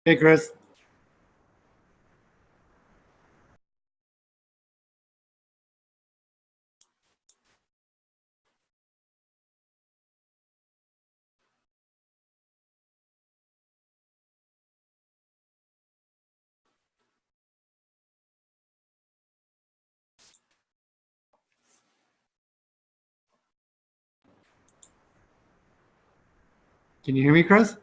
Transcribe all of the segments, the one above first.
Hey, Chris. Can you hear me, Chris?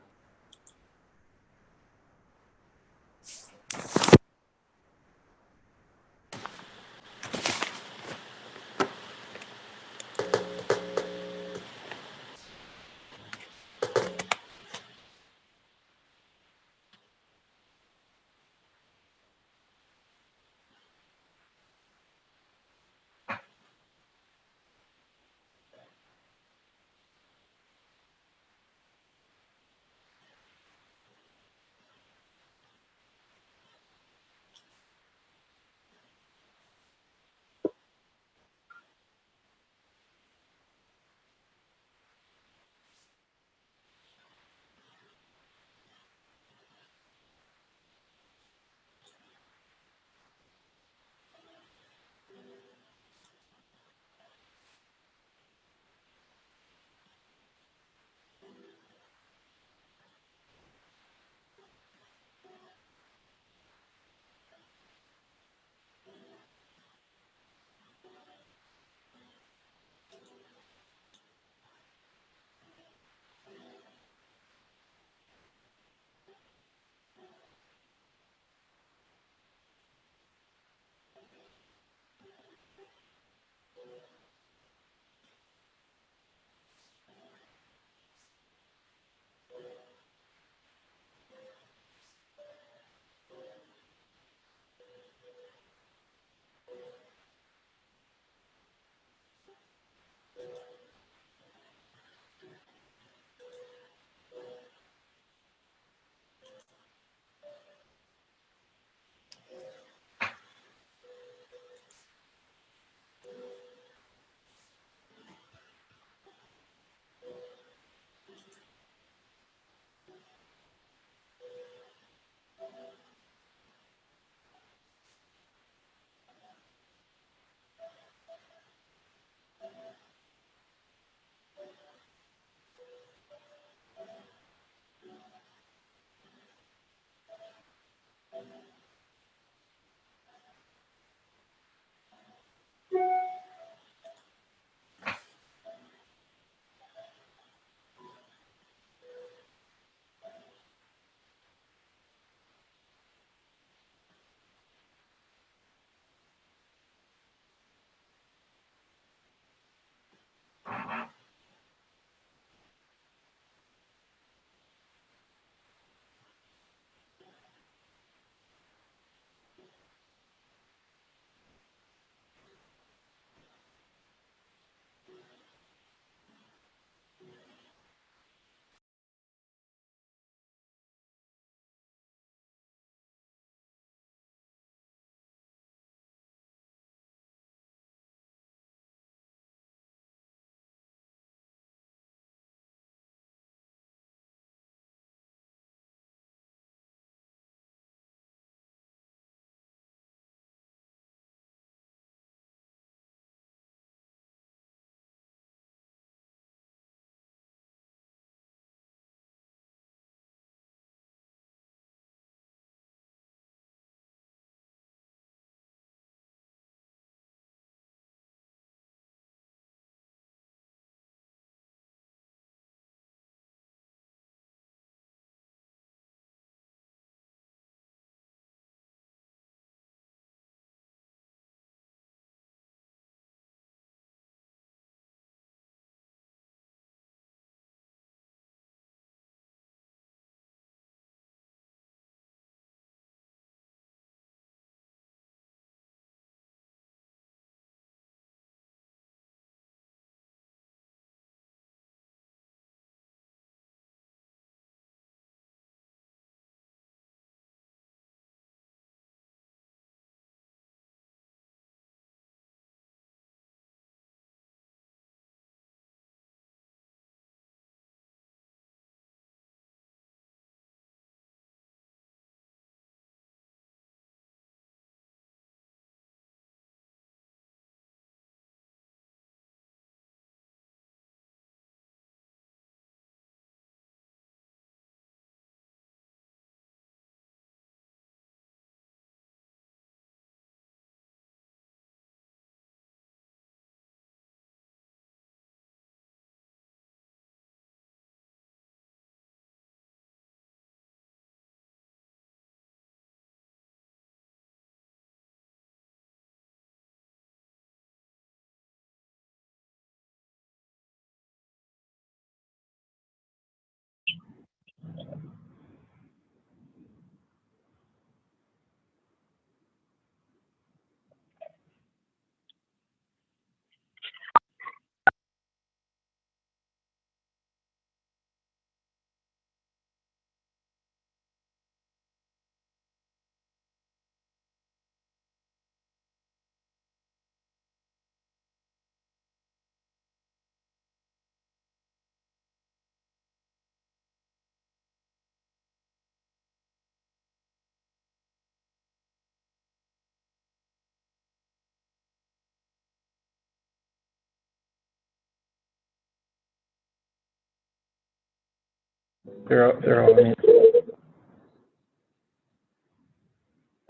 They're all muted.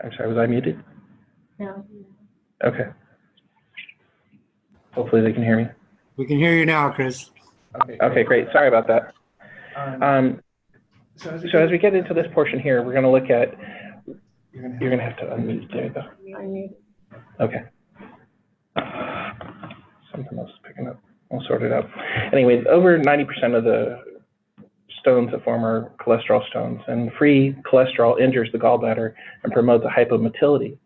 I'm sorry, was I muted? No. Okay. Hopefully they can hear me. We can hear you now, Chris. Okay, great. Sorry about that. So as we get into this portion here, we're going to look at, you're going to have to unmute. There you go. Okay. Something else is picking up. We'll sort it out. Anyway, over 90% of the stones that form are cholesterol stones, and free cholesterol injures the gallbladder and promotes a hypomotility,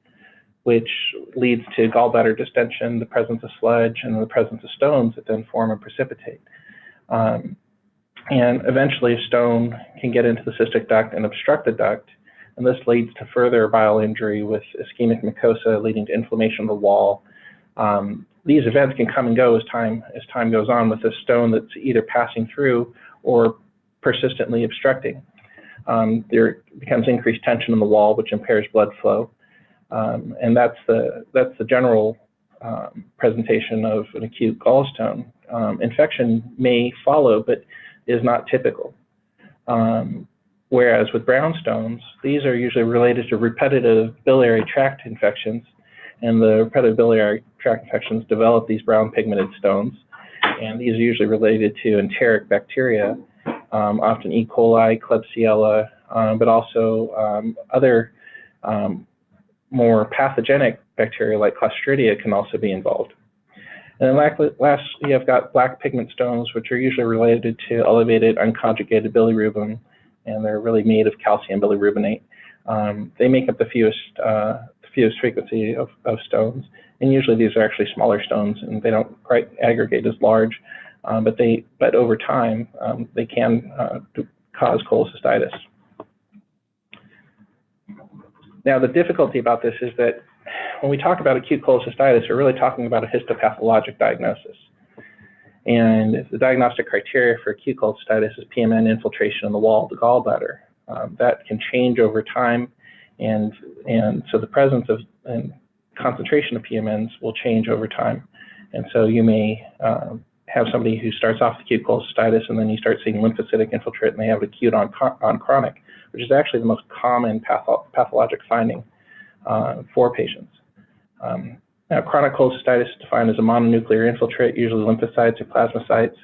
which leads to gallbladder distension, the presence of sludge, and the presence of stones that then form and precipitate. And eventually a stone can get into the cystic duct and obstruct the duct, and this leads to further bile injury with ischemic mucosa leading to inflammation of the wall. These events can come and go as time goes on with a stone that's either passing through or persistently obstructing. There becomes increased tension in the wall, which impairs blood flow, and that's the general presentation of an acute gallstone. Infection may follow, but is not typical. Whereas with brown stones, these are usually related to repetitive biliary tract infections, and the repetitive biliary tract infections develop these brown pigmented stones, and these are usually related to enteric bacteria, often E. coli, Klebsiella, but also other more pathogenic bacteria like Clostridia can also be involved. And then last, you have got black pigment stones, which are usually related to elevated unconjugated bilirubin, and they're really made of calcium bilirubinate. They make up the fewest frequency of stones, and usually these are actually smaller stones, and they don't quite aggregate as large, but over time they can cause cholecystitis. Now the difficulty about this is that when we talk about acute cholecystitis, we're really talking about a histopathologic diagnosis. And the diagnostic criteria for acute cholecystitis is PMN infiltration in the wall of the gallbladder. That can change over time, and so the presence of and concentration of PMNs will change over time. And so you may have somebody who starts off with acute cholecystitis, and then you start seeing lymphocytic infiltrate, and they have acute on chronic, which is actually the most common pathologic finding for patients. Now, chronic cholecystitis is defined as a mononuclear infiltrate, usually lymphocytes or plasmacytes.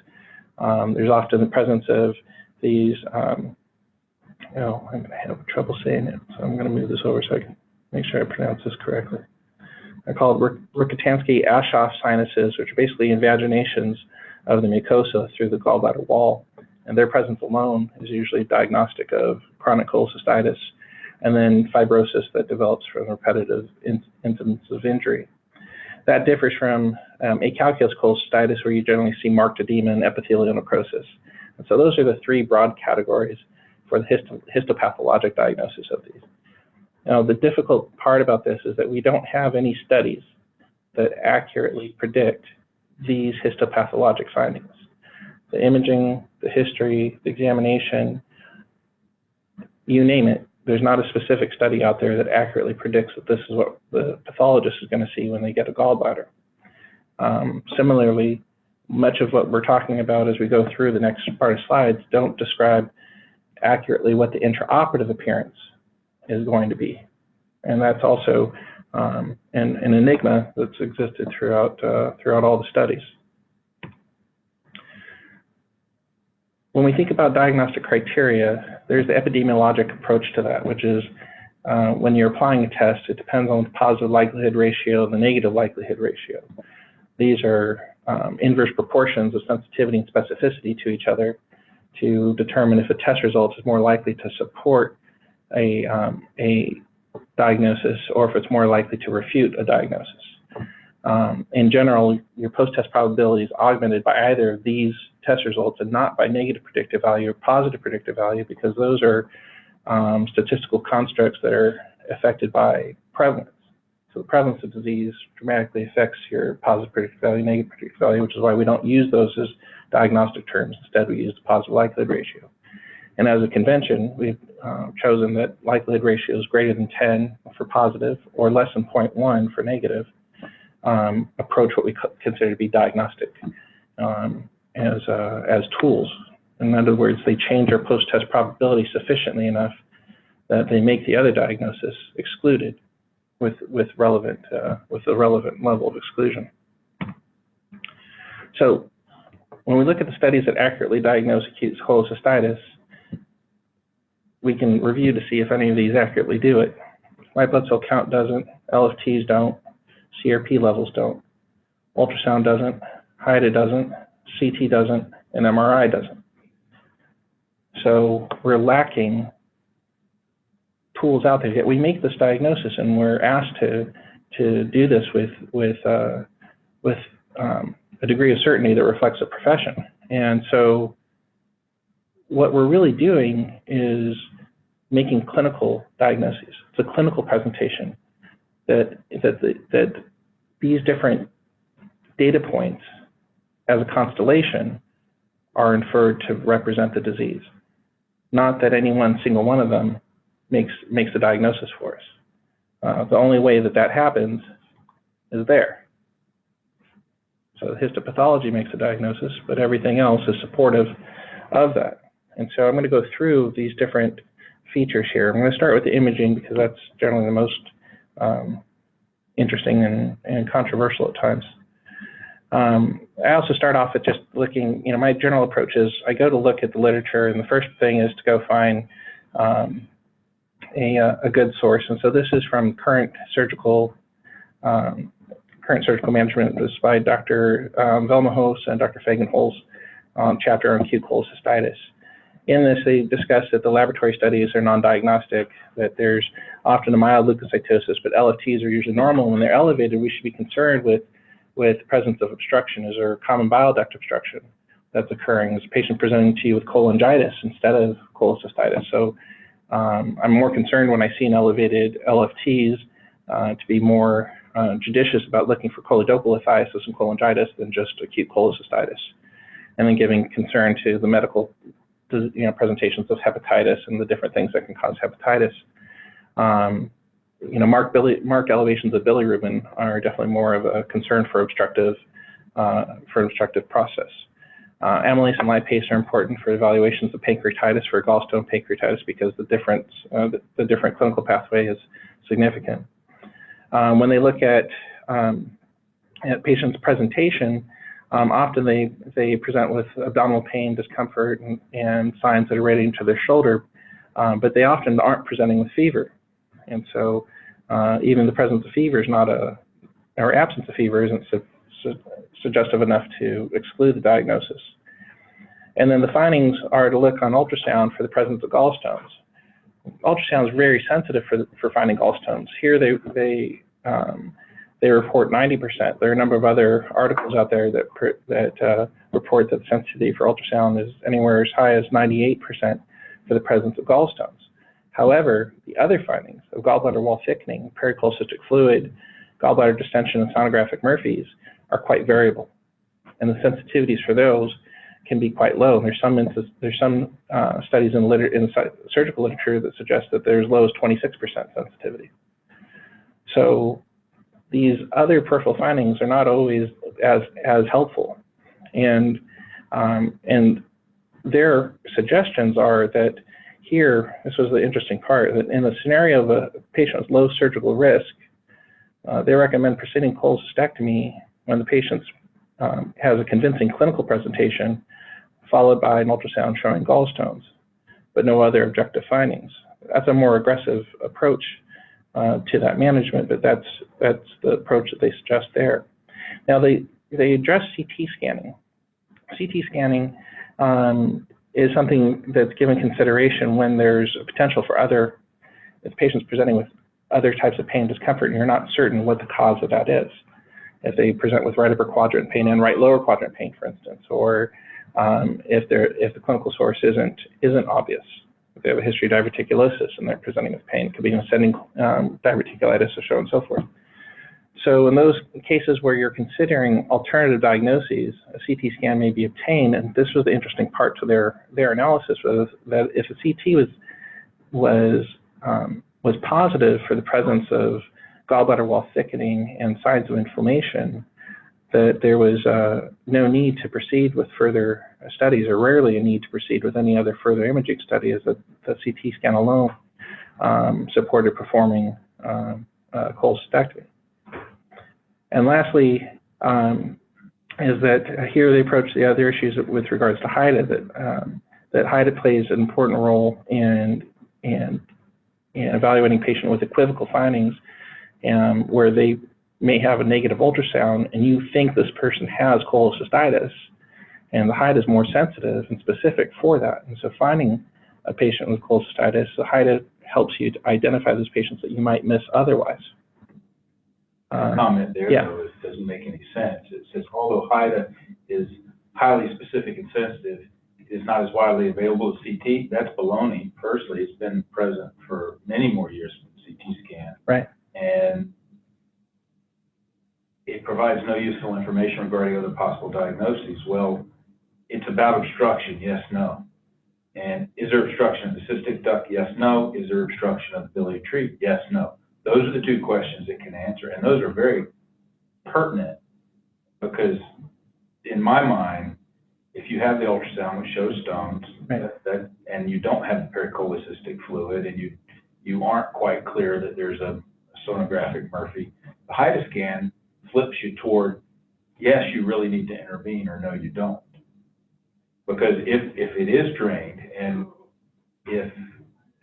There's often the presence of these, I'm going to have trouble saying it, so I'm going to move this over so I can make sure I pronounce this correctly. I call it Rokitansky-Aschoff sinuses, which are basically invaginations of the mucosa through the gallbladder wall, and their presence alone is usually diagnostic of chronic cholecystitis, and then fibrosis that develops from repetitive incidents of injury. That differs from acalculous cholecystitis, where you generally see marked edema and epithelial necrosis. And so those are the three broad categories for the histopathologic diagnosis of these. Now, the difficult part about this is that we don't have any studies that accurately predict these histopathologic findings. The imaging, the history, the examination, you name it, there's not a specific study out there that accurately predicts that this is what the pathologist is going to see when they get a gallbladder. Similarly, much of what we're talking about as we go through the next part of slides don't describe accurately what the intraoperative appearance is going to be. And that's also an enigma that's existed throughout all the studies. When we think about diagnostic criteria, there's the epidemiologic approach to that, which is when you're applying a test, it depends on the positive likelihood ratio and the negative likelihood ratio. These are inverse proportions of sensitivity and specificity to each other to determine if a test result is more likely to support a diagnosis or if it's more likely to refute a diagnosis. In general, your post-test probability is augmented by either of these test results and not by negative predictive value or positive predictive value, because those are statistical constructs that are affected by prevalence. So the prevalence of disease dramatically affects your positive predictive value, negative predictive value, which is why we don't use those as diagnostic terms. Instead, we use the positive likelihood ratio. And as a convention, we've chosen that likelihood ratio is greater than 10 for positive or less than 0.1 for negative. Approach what we consider to be diagnostic as tools In other words, they change their post-test probability sufficiently enough that they make the other diagnosis excluded with a relevant level of exclusion. So when we look at the studies that accurately diagnose acute cholecystitis, we can review to see if any of these accurately do it. White blood cell count doesn't, LFTs don't, CRP levels don't, ultrasound doesn't, HIDA doesn't, CT doesn't, and MRI doesn't. So we're lacking tools out there. Yet we make this diagnosis, and we're asked to do this with a degree of certainty that reflects a profession. And so what we're really doing is making clinical diagnoses. It's a clinical presentation that these different data points as a constellation are inferred to represent the disease. Not that any one single one of them makes the diagnosis for us. The only way that happens is there. So histopathology makes a diagnosis, but everything else is supportive of that. And so I'm going to go through these different features here. I'm going to start with the imaging because that's generally the most interesting and controversial at times. I also start off with just looking, my general approach is I go to look at the literature, and the first thing is to go find a good source. And so this is from current surgical management. This is by Dr. Velmahos and Dr. Fagenholz chapter on acute cholecystitis. In this, they discuss that the laboratory studies are non-diagnostic, that there's often a mild leukocytosis, but LFTs are usually normal. When they're elevated, we should be concerned with presence of obstruction. Is there common bile duct obstruction that's occurring? Is a patient presenting to you with cholangitis instead of cholecystitis? So I'm more concerned when I see an elevated LFTs to be more judicious about looking for choledocholitis and cholangitis than just acute cholecystitis, and then giving concern to the medical presentations of hepatitis and the different things that can cause hepatitis. Marked elevations of bilirubin are definitely more of a concern for obstructive process. Amylase and lipase are important for evaluations of pancreatitis, for gallstone pancreatitis, because the different clinical pathway is significant. When they look at patients' presentation, often they present with abdominal pain, discomfort, and signs that are radiating to their shoulder, but they often aren't presenting with fever. And so even the presence of fever is not or absence of fever isn't suggestive enough to exclude the diagnosis. And then the findings are to look on ultrasound for the presence of gallstones. Ultrasound is very sensitive for finding gallstones. Here they report 90%. There are a number of other articles out there that report that the sensitivity for ultrasound is anywhere as high as 98% for the presence of gallstones. However, the other findings of gallbladder wall thickening, pericholcystic fluid, gallbladder distension, and sonographic Murphy's are quite variable, and the sensitivities for those can be quite low. And there's some studies in the surgical literature that suggest that there's as low as 26% sensitivity. So these other peripheral findings are not always as helpful, and their suggestions are that here, this was the interesting part, that in the scenario of a patient with low surgical risk, they recommend proceeding cholecystectomy when the patient has a convincing clinical presentation, followed by an ultrasound showing gallstones, but no other objective findings. That's a more aggressive approach to that management, but that's the approach that they suggest there. Now they address CT scanning. CT scanning is something that's given consideration when there's a potential for if patients presenting with other types of pain, discomfort, and you're not certain what the cause of that is. If they present with right upper quadrant pain and right lower quadrant pain, for instance, or if the clinical source isn't obvious. If they have a history of diverticulosis and they're presenting with pain, it could be an ascending diverticulitis, so on and so forth. So in those cases where you're considering alternative diagnoses, a CT scan may be obtained, and this was the interesting part to their analysis, was that if a CT was positive for the presence of gallbladder wall thickening and signs of inflammation, that there was no need to proceed with further studies, or rarely a need to proceed with any other further imaging study, as the CT scan alone supported performing cholecystectomy. And lastly, is that here they approach the other issues with regards to HIDA, that HIDA plays an important role in evaluating patient with equivocal findings, where they may have a negative ultrasound and you think this person has cholecystitis, and the HIDA is more sensitive and specific for that. And so finding a patient with cholecystitis, the HIDA helps you to identify those patients that you might miss otherwise. Comment there, yeah. Though, it doesn't make any sense. It says, although HIDA is highly specific and sensitive, it is not as widely available as CT. That's baloney. Firstly, it's been present for many more years than CT scan. Right. And it provides no useful information regarding other possible diagnoses. Well, it's about obstruction, yes, no. And is there obstruction of the cystic duct? Yes, no. Is there obstruction of the biliary tree? Yes, no. Those are the two questions it can answer, and those are very pertinent, because in my mind, if you have the ultrasound which shows stones, right, and you don't have the pericholocystic fluid, and you aren't quite clear that there's a sonographic Murphy, the HIDA scan flips you toward, yes, you really need to intervene, or no, you don't. Because if it is drained, and if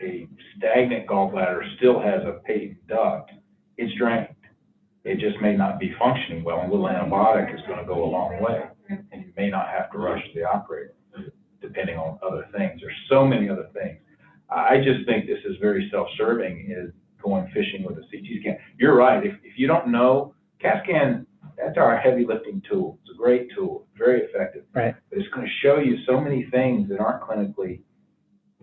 a stagnant gallbladder still has a patent duct, it's drained. It just may not be functioning well, and a little antibiotic is going to go a long way, and you may not have to rush to the operator, depending on other things. There's so many other things. I just think this is very self-serving, is going fishing with a CT scan. You're right. If you don't know, CAT scan, that's our heavy lifting tool. It's a great tool, very effective. Right. But it's going to show you so many things that aren't clinically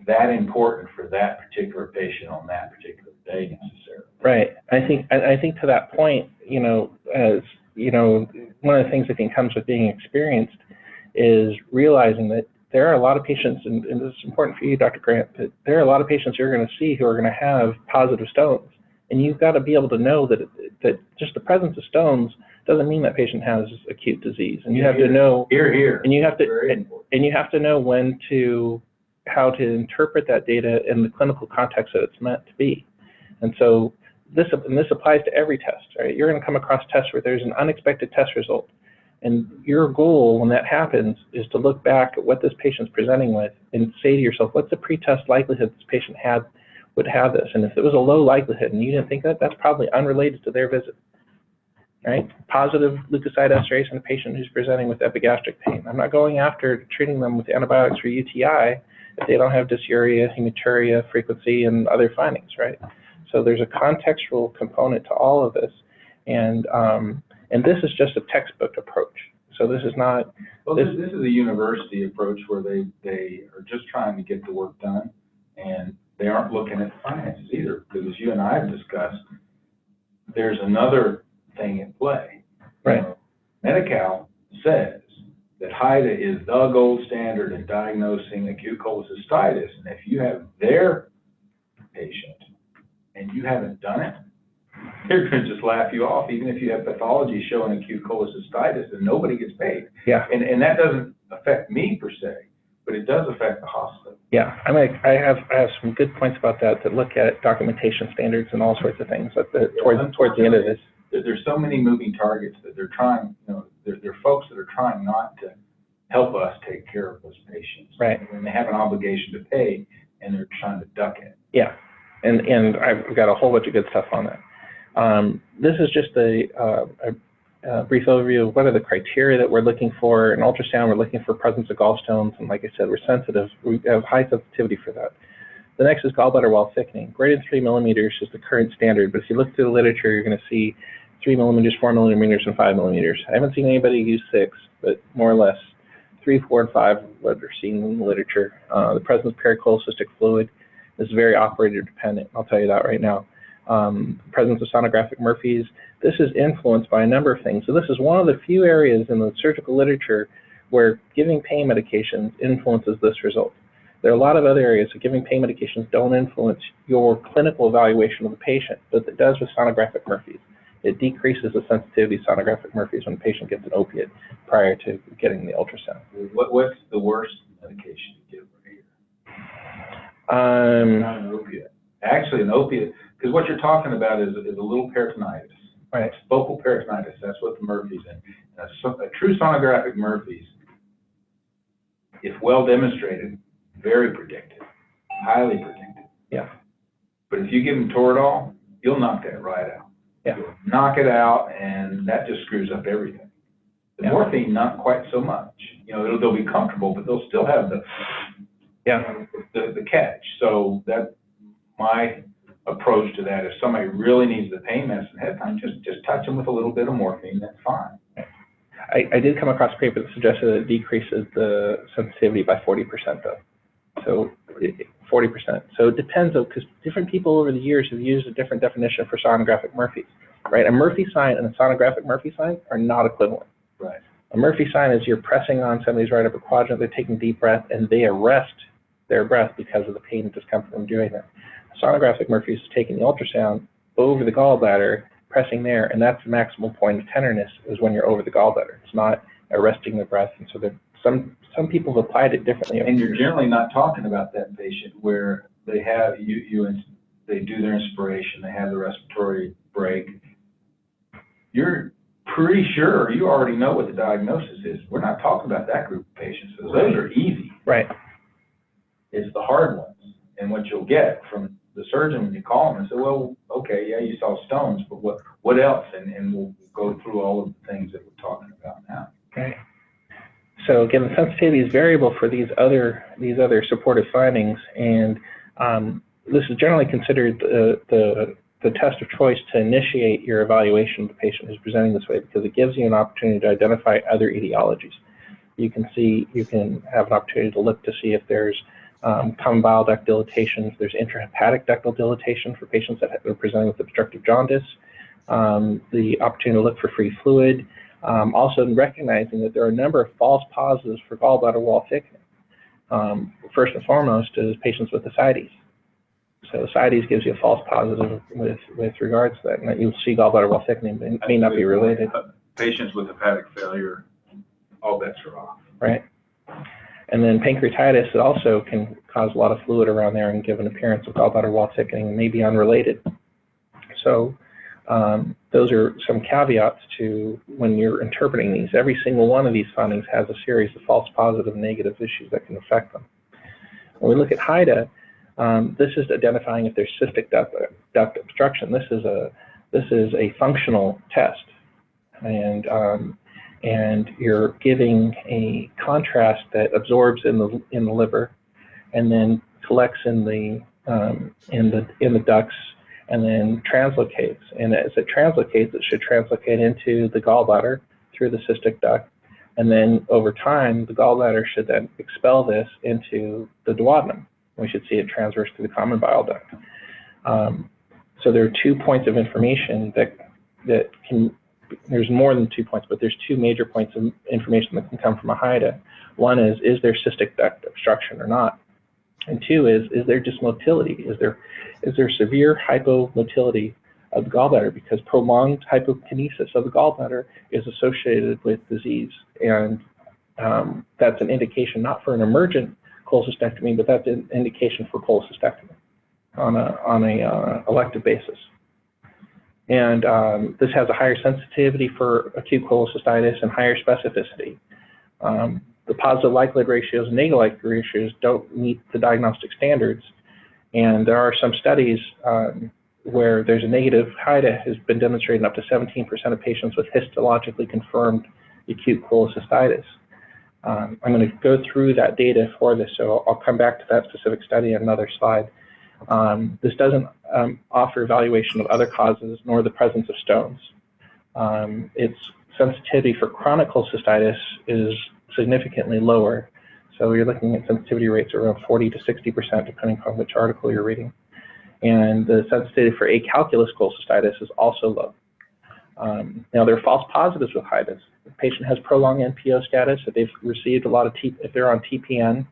that important for that particular patient on that particular day necessarily. Right. I think to that point, as one of the things I think comes with being experienced is realizing that there are a lot of patients, and this is important for you, Dr. Grant, that there are a lot of patients you're going to see who are going to have positive stones. And you've got to be able to know that just the presence of stones doesn't mean that patient has acute disease. And you have to know, and you have to know how to interpret that data in the clinical context that it's meant to be. And so this applies to every test, right? You're going to come across tests where there's an unexpected test result. And your goal when that happens is to look back at what this patient's presenting with and say to yourself, what's the pretest likelihood this patient would have this? And if it was a low likelihood and you didn't think that, that's probably unrelated to their visit, right? Positive leukocyte esterase in a patient who's presenting with epigastric pain. I'm not going after treating them with antibiotics for UTI if they don't have dysuria, hematuria, frequency, and other findings, right? So there's a contextual component to all of this, and this is just a textbook approach. So this is not. Well, this is a university approach where they are just trying to get the work done, and they aren't looking at finances either. Because as you and I have discussed, there's another thing at play. Right. Medi-Cal says that HIDA is the gold standard in diagnosing acute cholecystitis, and if you have their patient and you haven't done it, they're going to just laugh you off, even if you have pathology showing acute cholecystitis, and nobody gets paid. Yeah. And that doesn't affect me per se, but it does affect the hospital. Yeah, I have some good points about that look at documentation standards and all sorts of things towards the end of this. There's so many moving targets that they're trying, there are folks that are trying not to help us take care of those patients. Right. And they have an obligation to pay, and they're trying to duck it. Yeah, and I've got a whole bunch of good stuff on that. This is just a brief overview of what are the criteria that we're looking for. In ultrasound, we're looking for presence of gallstones, and like I said, we're sensitive. We have high sensitivity for that. The next is gallbladder wall thickening. Greater than 3 millimeters is the current standard, but if you look through the literature, you're going to see 3 millimeters, 4 millimeters, and 5 millimeters. I haven't seen anybody use 6, but more or less 3, 4, and 5 what are seen in the literature. The presence of pericholocystic fluid is very operator dependent. I'll tell you that right now. Presence of sonographic Murphys. This is influenced by a number of things. So this is one of the few areas in the surgical literature where giving pain medications influences this result. There are a lot of other areas that giving pain medications don't influence your clinical evaluation of the patient, but it does with sonographic Murphys. it decreases the sensitivity of sonographic Murphy's when the patient gets an opiate prior to getting the ultrasound. What's the worst medication to give right here? Not an opiate. Actually, an opiate, because what you're talking about is a little peritonitis. Right. Focal peritonitis, that's what the Murphy's in. A true sonographic Murphy's, if well demonstrated, very predictive, highly predictive. Yeah. But if you give them Toradol, you'll knock that right out. Yeah. You'll knock it out, and that just screws up everything. The morphine, not quite so much. You know, they'll be comfortable, but they'll still have the catch. So that my approach to that, if somebody really needs the pain medicine ahead of time, just touch them with a little bit of morphine. That's fine. I did come across a paper that suggested that it decreases the sensitivity by 40% though. So 40%. So it depends though, because different people over the years have used a different definition for sonographic Murphy's, right? A Murphy sign and a sonographic Murphy sign are not equivalent. Right. A Murphy sign is you're pressing on somebody's right upper quadrant, they're taking a deep breath, and they arrest their breath because of the pain and discomfort from doing that. A sonographic Murphy's is taking the ultrasound over the gallbladder, pressing there, and that's the maximal point of tenderness is when you're over the gallbladder. It's not arresting the breath, and so some people have applied it differently. And you're generally not talking about that patient where they have they do their inspiration, they have the respiratory break. You're pretty sure you already know what the diagnosis is. We're not talking about that group of patients. So those are easy. Right. It's the hard ones. And what you'll get from the surgeon when you call them and say, well, okay, yeah, you saw stones, but what else? And we'll go through all of the things that we're talking about now. Right. So again, the sensitivity is variable for these other supportive findings, and this is generally considered the test of choice to initiate your evaluation of the patient who's presenting this way, because it gives you an opportunity to identify other etiologies. You can have an opportunity to look to see if there's common bile duct dilatation, if there's intrahepatic ductal dilatation for patients that are presenting with obstructive jaundice, the opportunity to look for free fluid, also recognizing that there are a number of false positives for gallbladder wall thickening. First and foremost is patients with ascites. So ascites gives you a false positive with regards to that, and that you'll see gallbladder wall thickening, but it may not be related. Patients with hepatic failure, all bets are off. Right. And then pancreatitis also can cause a lot of fluid around there and give an appearance of gallbladder wall thickening and may be unrelated. So those are some caveats to when you're interpreting these. Every single one of these findings has a series of false positive and negative issues that can affect them. When we look at HIDA, this is identifying if there's cystic duct obstruction. This is a functional test, and you're giving a contrast that absorbs in the liver, and then collects in the ducts, and then translocates. And as it translocates, it should translocate into the gallbladder through the cystic duct, and then over time, the gallbladder should then expel this into the duodenum. We should see it transverse to the common bile duct. So there are 2 points of information that can. There's more than 2 points, but there's 2 major points of information that can come from a HIDA. One is there cystic duct obstruction or not? And 2 is there dysmotility? Is there severe hypomotility of the gallbladder? Because prolonged hypokinesis of the gallbladder is associated with disease, and that's an indication not for an emergent cholecystectomy, but that's an indication for cholecystectomy on a elective basis. And this has a higher sensitivity for acute cholecystitis and higher specificity. The positive likelihood ratios and negative likelihood ratios don't meet the diagnostic standards. And there are some studies where there's a negative HIDA has been demonstrated in up to 17% of patients with histologically confirmed acute cholecystitis. I'm going to go through that data for this, so I'll come back to that specific study in another slide. This doesn't offer evaluation of other causes nor the presence of stones. Its sensitivity for chronic cholecystitis is significantly lower. So you're looking at sensitivity rates around 40 to 60%, depending on which article you're reading. And the sensitivity for acalculous cholecystitis is also low. Now, there are false positives with HIDAs. The patient has prolonged NPO status, if they've received a lot of if they're on TPN,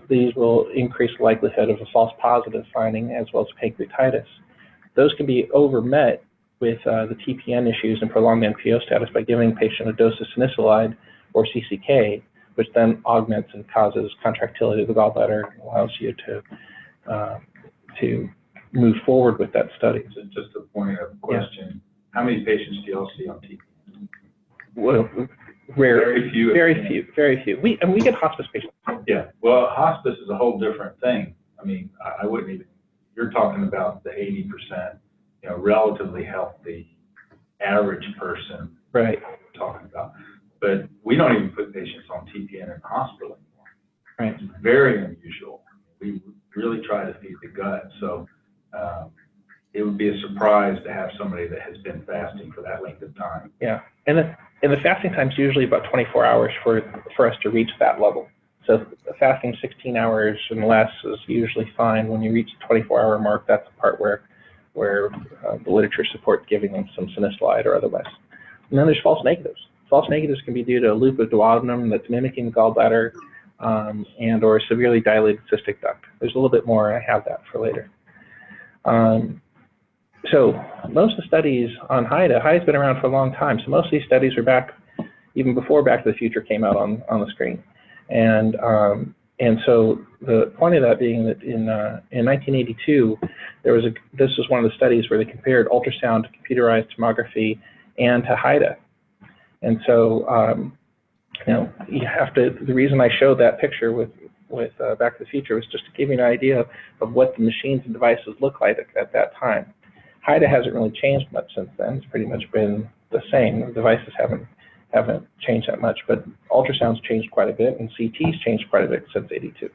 these will increase the likelihood of a false positive finding as well as pancreatitis. Those can be overmet the TPN issues and prolonged NPO status by giving a patient a dose of salicylic or CCK, which then augments and causes contractility of the gallbladder and allows you to move forward with that study. So just a point of question, how many patients do you all see on TPN? Well, rare, Very few. very few. We get hospice patients. Yeah, well, hospice is a whole different thing. I mean, I wouldn't even, you're talking about the 80%, relatively healthy, average person. Right. We're talking about. But we don't even put patients on TPN in the hospital anymore. Right. It's very unusual. We really try to feed the gut. So it would be a surprise to have somebody that has been fasting for that length of time. Yeah, and the fasting time is usually about 24 hours for us to reach that level. So fasting 16 hours and less is usually fine. When you reach the 24-hour mark, that's the part where the literature supports giving them some salicylic or otherwise. And then there's false negatives. False negatives can be due to a loop of duodenum that's mimicking the gallbladder and or severely dilated cystic duct. There's a little bit more, and I have that for later. So most of the studies on HIDA's been around for a long time. So most of these studies were back, even before Back to the Future came out on the screen. And so the point of that being that in 1982, this was one of the studies where they compared ultrasound to computerized tomography and to HIDA. And so, you have to, the reason I showed that picture with Back to the Future was just to give you an idea of what the machines and devices look like at that time. HIDA hasn't really changed much since then. It's pretty much been the same. The devices haven't changed that much, but ultrasound's changed quite a bit, and CT's changed quite a bit since '82.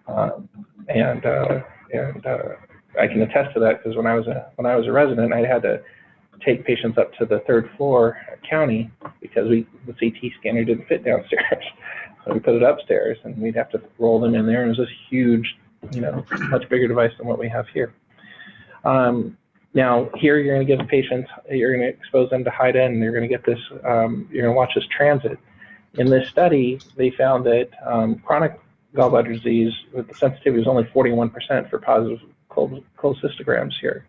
And I can attest to that because when I was a resident, I had to take patients up to the 3rd floor at county because the CT scanner didn't fit downstairs. So we put it upstairs, and we'd have to roll them in there, and it was this huge, much bigger device than what we have here. Now, here you're going to give patients, you're going to expose them to HIDA, and you're going to get this, you're going to watch this transit. In this study, they found that chronic gallbladder disease, the sensitivity was only 41% for positive cholecystograms here.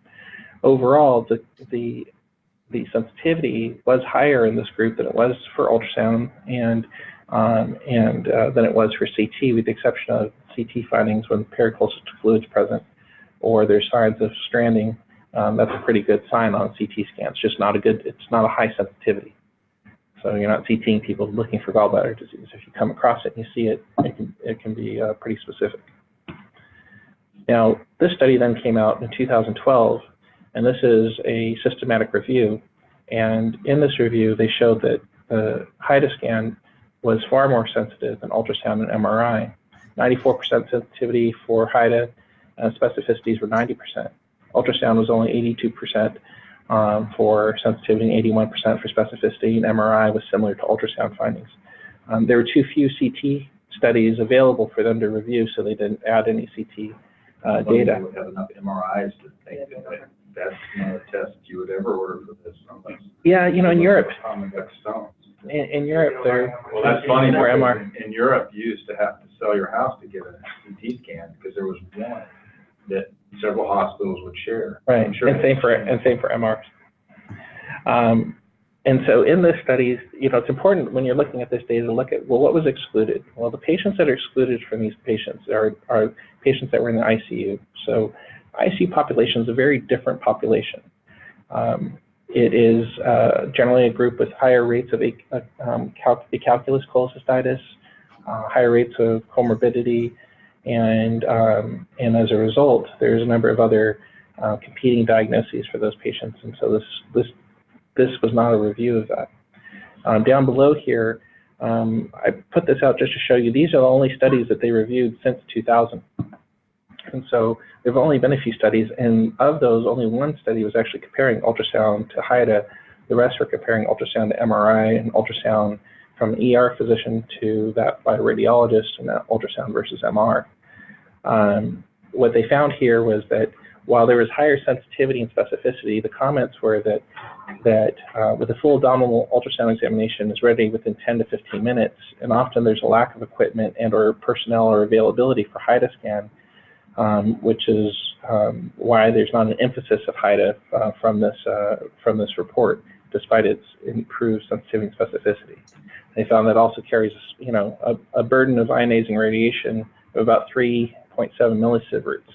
Overall, the sensitivity was higher in this group than it was for ultrasound and than it was for CT, with the exception of CT findings when pericholestic fluid is present or there's signs of stranding. That's a pretty good sign on a CT scan. It's just not it's not a high sensitivity. So you're not CTing people looking for gallbladder disease. If you come across it and you see it, it can be pretty specific. Now, this study then came out in 2012, and this is a systematic review. And in this review, they showed that the HIDA scan was far more sensitive than ultrasound and MRI. 94% sensitivity for HIDA, and specificities were 90%. Ultrasound was only 82% for sensitivity and 81% for specificity, and MRI was similar to ultrasound findings. There were too few CT studies available for them to review, so they didn't add any CT data. You would have enough MRIs to think that that's not a test you would ever order for this. Yeah, in Europe. Stones. In Europe, they're well, that's funny. More MR. In Europe, you used to have to sell your house to get a CT scan because there was one that several hospitals would share. Right, I'm sure and same for MRs. And so in this studies, it's important when you're looking at this data to look at, well, what was excluded? Well, the patients that are excluded from these patients are patients that were in the ICU. So ICU population is a very different population. It is generally a group with higher rates of acalculous cholecystitis, higher rates of comorbidity, and as a result, there's a number of other competing diagnoses for those patients. And so this was not a review of that. Down below here, I put this out just to show you, these are the only studies that they reviewed since 2000. And so there have only been a few studies, and of those, only one study was actually comparing ultrasound to HIDA. The rest were comparing ultrasound to MRI and ultrasound from an ER physician to that by a radiologist, and that ultrasound versus MR. What they found here was that while there was higher sensitivity and specificity, the comments were that with a full abdominal ultrasound examination is ready within 10 to 15 minutes, and often there's a lack of equipment and or personnel or availability for HIDA scan. which is why there's not an emphasis of HIDA from this report, despite its improved sensitivity and specificity. They found that also carries, a burden of ionizing radiation of about 3.7 millisieverts.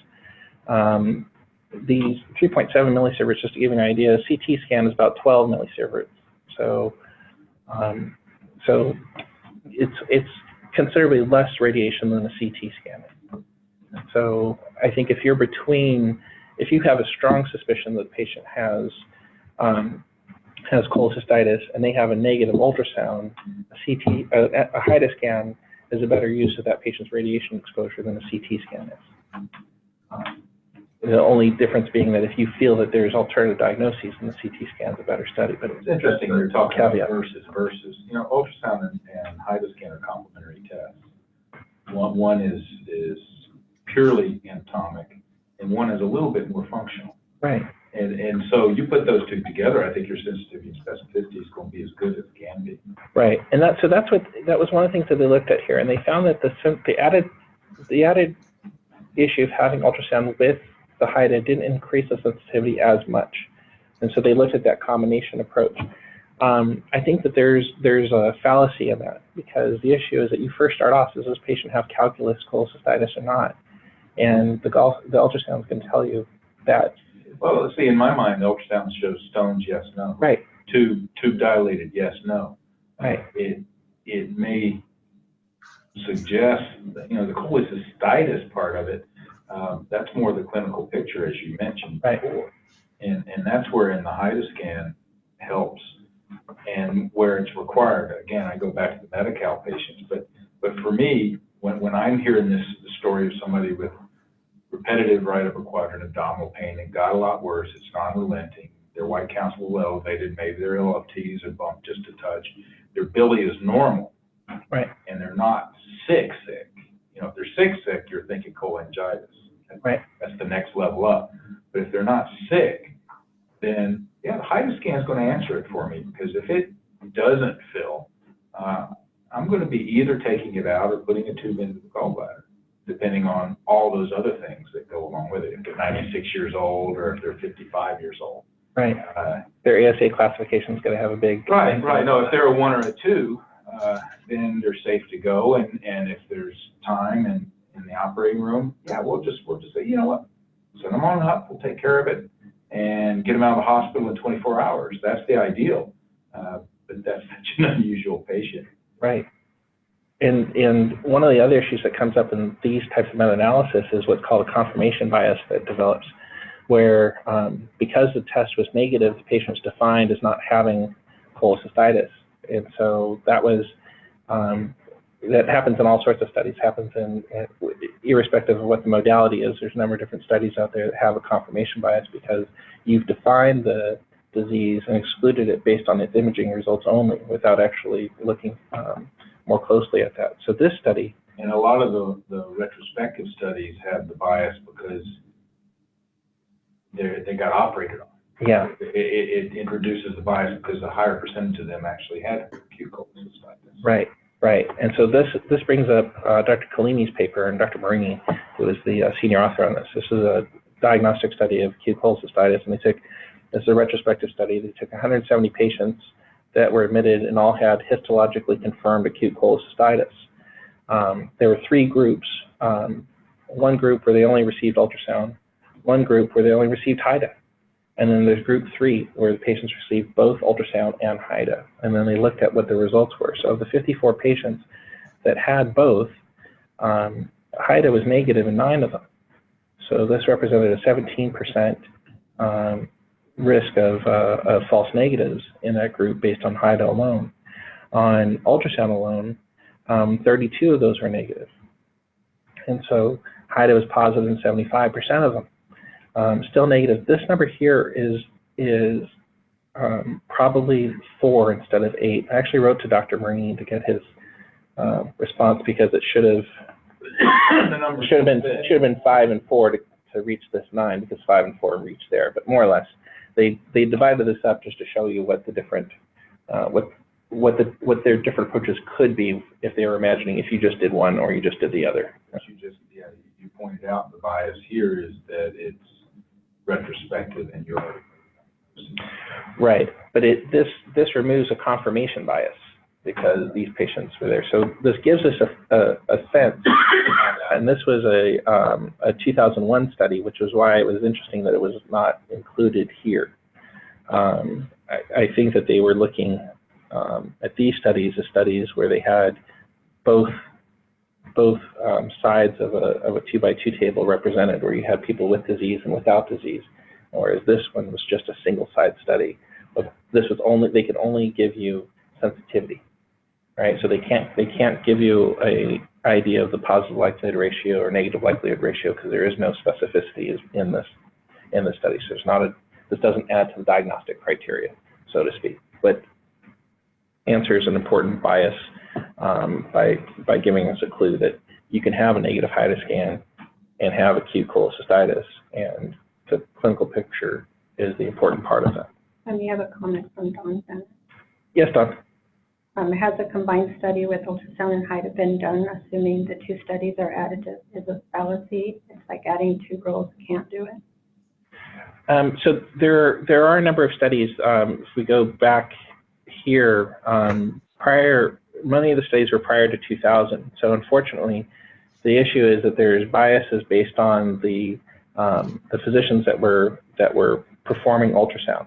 These 3.7 millisieverts, just to give you an idea, a CT scan is about 12 millisieverts. So it's considerably less radiation than a CT scan. So I think if you're if you have a strong suspicion that the patient has cholecystitis and they have a negative ultrasound, a HIDA scan is a better use of that patient's radiation exposure than a CT scan is. The only difference being that if you feel that there's alternative diagnoses, then the CT scan is a better study. But it's interesting you're talking about versus. Ultrasound and HIDA scan are complementary tests. One is purely anatomic, and one is a little bit more functional. Right. And so you put those two together, I think your sensitivity and specificity is going to be as good as it can be. Right, and that was one of the things that they looked at here, and they found that the added issue of having ultrasound with the HIDA didn't increase the sensitivity as much, and so they looked at that combination approach. I think that there's a fallacy in that, because the issue is that you first start off, does this patient have calculus cholecystitis or not? And the ultrasound is going to tell you that. Well, let's see, in my mind, the ultrasound shows stones, yes, no. Right. Tube dilated, yes, no. Right. It may suggest that, the cholecystitis part of it, that's more the clinical picture, as you mentioned before. And that's where in the HIDA scan helps, and where it's required. Again, I go back to the Medi-Cal patients, but for me, when I'm hearing the story of somebody with repetitive right upper quadrant abdominal pain, it got a lot worse, it's non-relenting, their white counts were elevated, maybe their LFTs are bumped just a touch, their bili is normal, right, and they're not sick. If they're sick, you're thinking cholangitis. Right. That's the next level up. But if they're not sick, then yeah, the HIDA scan is going to answer it for me, because if it doesn't fill, I'm going to be either taking it out or putting a tube into the gallbladder, depending on all those other things that go along with it. If they're 96 years old or if they're 55 years old. Right. Their ASA classification is going to have a big. Right. No, if they're a 1 or a 2, then they're safe to go. And if there's time in the operating room, yeah, we'll just say, you know what, send them on up. We'll take care of it and get them out of the hospital in 24 hours. That's the ideal. But that's such an unusual patient. Right. And one of the other issues that comes up in these types of meta-analysis is what's called a confirmation bias that develops, where because the test was negative, the patient was defined as not having cholecystitis. And so that happens in all sorts of studies, happens irrespective of what the modality is. There's a number of different studies out there that have a confirmation bias because you've defined the disease and excluded it based on its imaging results only without actually looking more closely at that. So this study. And a lot of the retrospective studies have the bias because they got operated on. Yeah. It introduces the bias because a higher percentage of them actually had acute cholecystitis. Right. And so this brings up Dr. Collini's paper and Dr. Marini, who is the senior author on this. This is a diagnostic study of acute cholecystitis, and this is a retrospective study. They took 170 patients that were admitted and all had histologically confirmed acute cholecystitis. There were 3 groups. One group where they only received ultrasound, one group where they only received HIDA, and then there's group 3 where the patients received both ultrasound and HIDA, and then they looked at what the results were. So of the 54 patients that had both, HIDA was negative in 9 of them. So this represented a 17% risk of false negatives in that group based on HIDA alone. On ultrasound alone, 32 of those were negative. And so HIDA was positive in 75% of them. Still negative. This number here is probably 4 instead of 8. I actually wrote to Dr. Marini to get his response because it should have been 5 and 4 to reach this 9, because 5 and 4 reach there. But more or less, they divided this up just to show you what the different what their different approaches could be if they were imagining if you just did one or you just did the other. You pointed out, the bias here is that it's retrospective and you're already. Right, but this removes a confirmation bias because these patients were there. So this gives us a sense, and this was a 2001 study, which was why it was interesting that it was not included here. I think that they were looking at these studies as studies where they had both sides of a 2x2 table represented, where you had people with disease and without disease, whereas this one was just a single side study. This was only, they could only give you sensitivity, right? So they can't give you a idea of the positive likelihood ratio or negative likelihood ratio because there is no specificity in this study. So this doesn't add to the diagnostic criteria, so to speak, but answers an important bias by giving us a clue that you can have a negative HIDA scan and have acute cholecystitis, and the clinical picture is the important part of that. We have a comment from Don then. Yes, Don. Has a combined study with ultrasound and HIDA been done, assuming the two studies are additive? Is a fallacy? It's like adding two girls can't do it. So there are a number of studies. If we go back here, many of the studies were prior to 2000. So unfortunately, the issue is that there's biases based on the physicians that were performing ultrasound.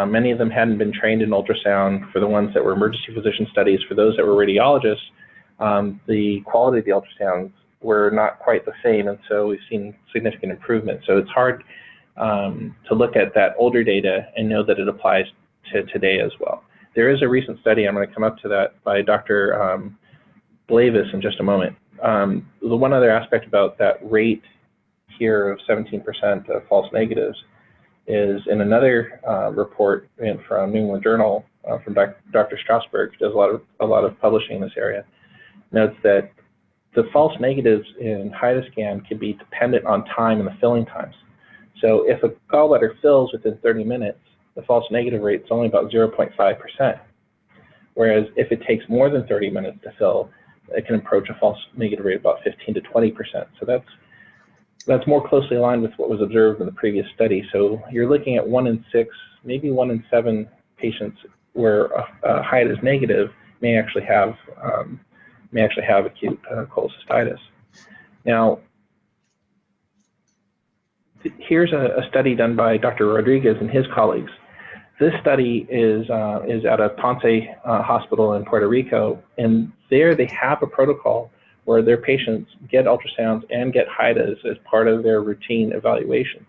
Many of them hadn't been trained in ultrasound. For the ones that were emergency physician studies, for those that were radiologists, the quality of the ultrasounds were not quite the same, and so we've seen significant improvement. So it's hard to look at that older data and know that it applies to today as well. There is a recent study, I'm going to come up to that, by Dr. Blavis in just a moment. The one other aspect about that rate here of 17% of false negatives is in another report from New England Journal from Dr. Strasberg, who does a lot of publishing in this area, notes that the false negatives in HIDA scan can be dependent on time and the filling times. So if a gallbladder fills within 30 minutes, the false negative rate is only about 0.5%. Whereas if it takes more than 30 minutes to fill, it can approach a false negative rate of about 15 to 20%. So that's more closely aligned with what was observed in the previous study. So you're looking at 1 in 6, maybe 1 in 7 patients where HIDA is negative may actually have acute cholecystitis. Now, here's a study done by Dr. Rodriguez and his colleagues. This study is at a Ponce hospital in Puerto Rico, and there they have a protocol where their patients get ultrasounds and get HIDAs as part of their routine evaluation.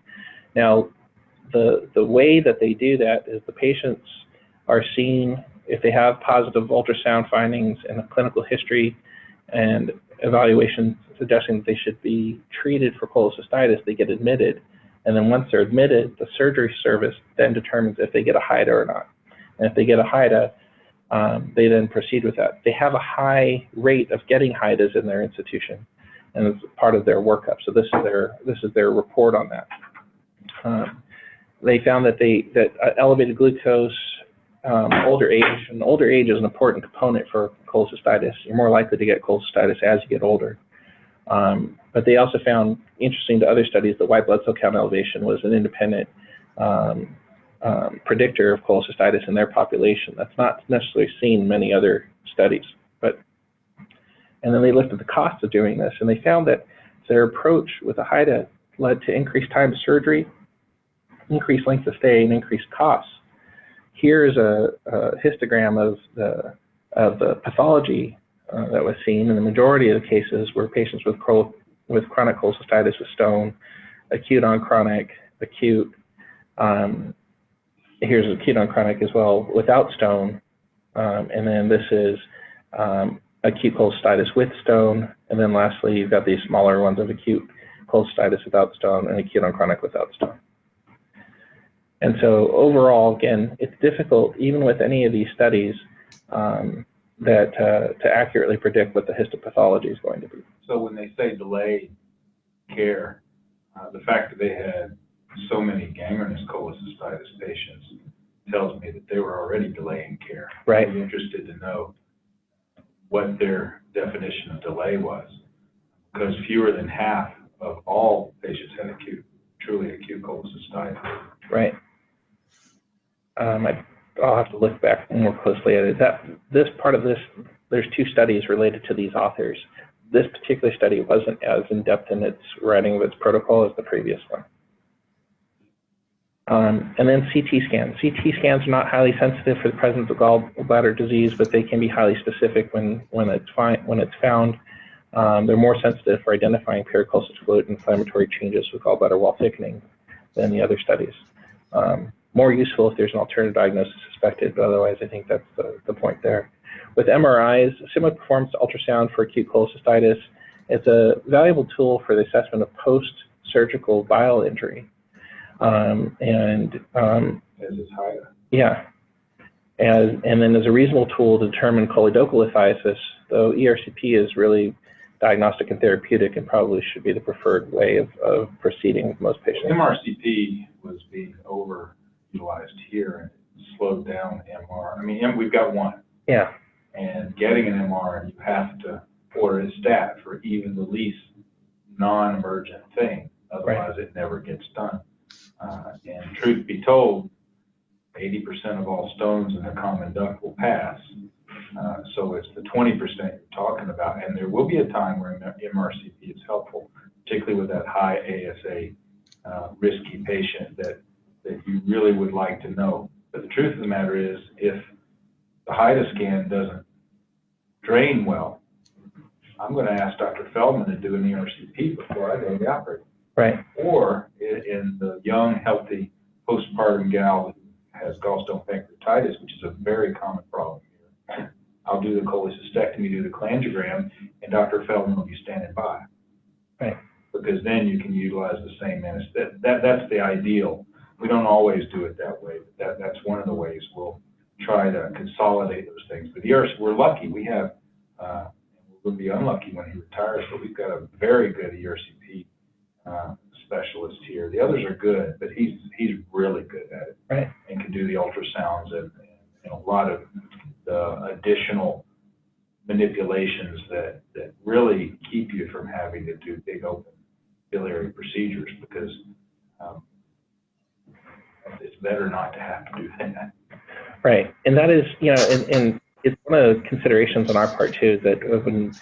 Now, the way that they do that is the patients are seen, if they have positive ultrasound findings and a clinical history and evaluation suggesting that they should be treated for cholecystitis, they get admitted. And then once they're admitted, the surgery service then determines if they get a HIDA or not. And if they get a HIDA, they then proceed with that. They have a high rate of getting HIDAs in their institution, and it's part of their workup. So this is their report on that. They found that elevated glucose, older age, and older age is an important component for cholecystitis. You're more likely to get cholecystitis as you get older. But they also found, interesting to other studies, that white blood cell count elevation was an independent predictor of cholecystitis in their population. That's not necessarily seen in many other studies. And then they looked at the cost of doing this, and they found that their approach with a HIDA led to increased time to surgery, increased length of stay, and increased costs. Here is a histogram of the pathology that was seen, and the majority of the cases were patients with chronic cholecystitis with stone, acute on chronic, acute. Here's acute on chronic as well without stone, and then this is acute cholecystitis with stone, and then lastly you've got these smaller ones of acute cholecystitis without stone and acute on chronic without stone. And so overall, again, it's difficult, even with any of these studies, to accurately predict what the histopathology is going to be. So when they say delayed care, the fact that they had so many gangrenous cholecystitis patients tells me that they were already delaying care. Right. I'm interested to know what their definition of delay was, because fewer than half of all patients had truly acute cholecystitis. Right. I'll have to look back more closely at it. This part of this, there's two studies related to these authors. This particular study wasn't as in-depth in its writing of its protocol as the previous one. And then CT scans. CT scans are not highly sensitive for the presence of gallbladder disease, but they can be highly specific when it's found. They're more sensitive for identifying pericolicic fluid inflammatory changes with gallbladder wall thickening than the other studies. More useful if there's an alternative diagnosis suspected, but otherwise I think that's the point there. With MRIs, similar performance to ultrasound for acute cholecystitis, it's a valuable tool for the assessment of post-surgical bile injury. As is HIDA. Yeah. And then as a reasonable tool to determine choledochal lithiasis, though ERCP is really diagnostic and therapeutic and probably should be the preferred way of proceeding with most patients. MRCP was being overutilized here and slowed down MR. I mean, we've got one. Yeah. And getting an MR, you have to order a stat for even the least non-emergent thing. Otherwise, It never gets done. And truth be told, 80% of all stones in the common duct will pass. So it's the 20% you're talking about. And there will be a time where MRCP is helpful, particularly with that high ASA risky patient that you really would like to know. But the truth of the matter is, if the HIDA scan doesn't drain well, I'm going to ask Dr. Feldman to do an ERCP before I go to the operating room. Right. Or in the young, healthy postpartum gal who has gallstone pancreatitis, which is a very common problem here, I'll do the cholecystectomy, do the cholangiogram, and Dr. Feldman will be standing by. Right. Because then you can utilize the same anesthetic. That's the ideal. We don't always do it that way, but that's one of the ways we'll try to consolidate those things. But we're lucky. We have, we'll be unlucky when he retires, but we've got a very good ERCP specialist here. The others are good, but he's really good at it. Right. And can do the ultrasounds and a lot of the additional manipulations that really keep you from having to do big open biliary procedures, because it's better not to have to do that. Right, and that is, and it's one of the considerations on our part too, that when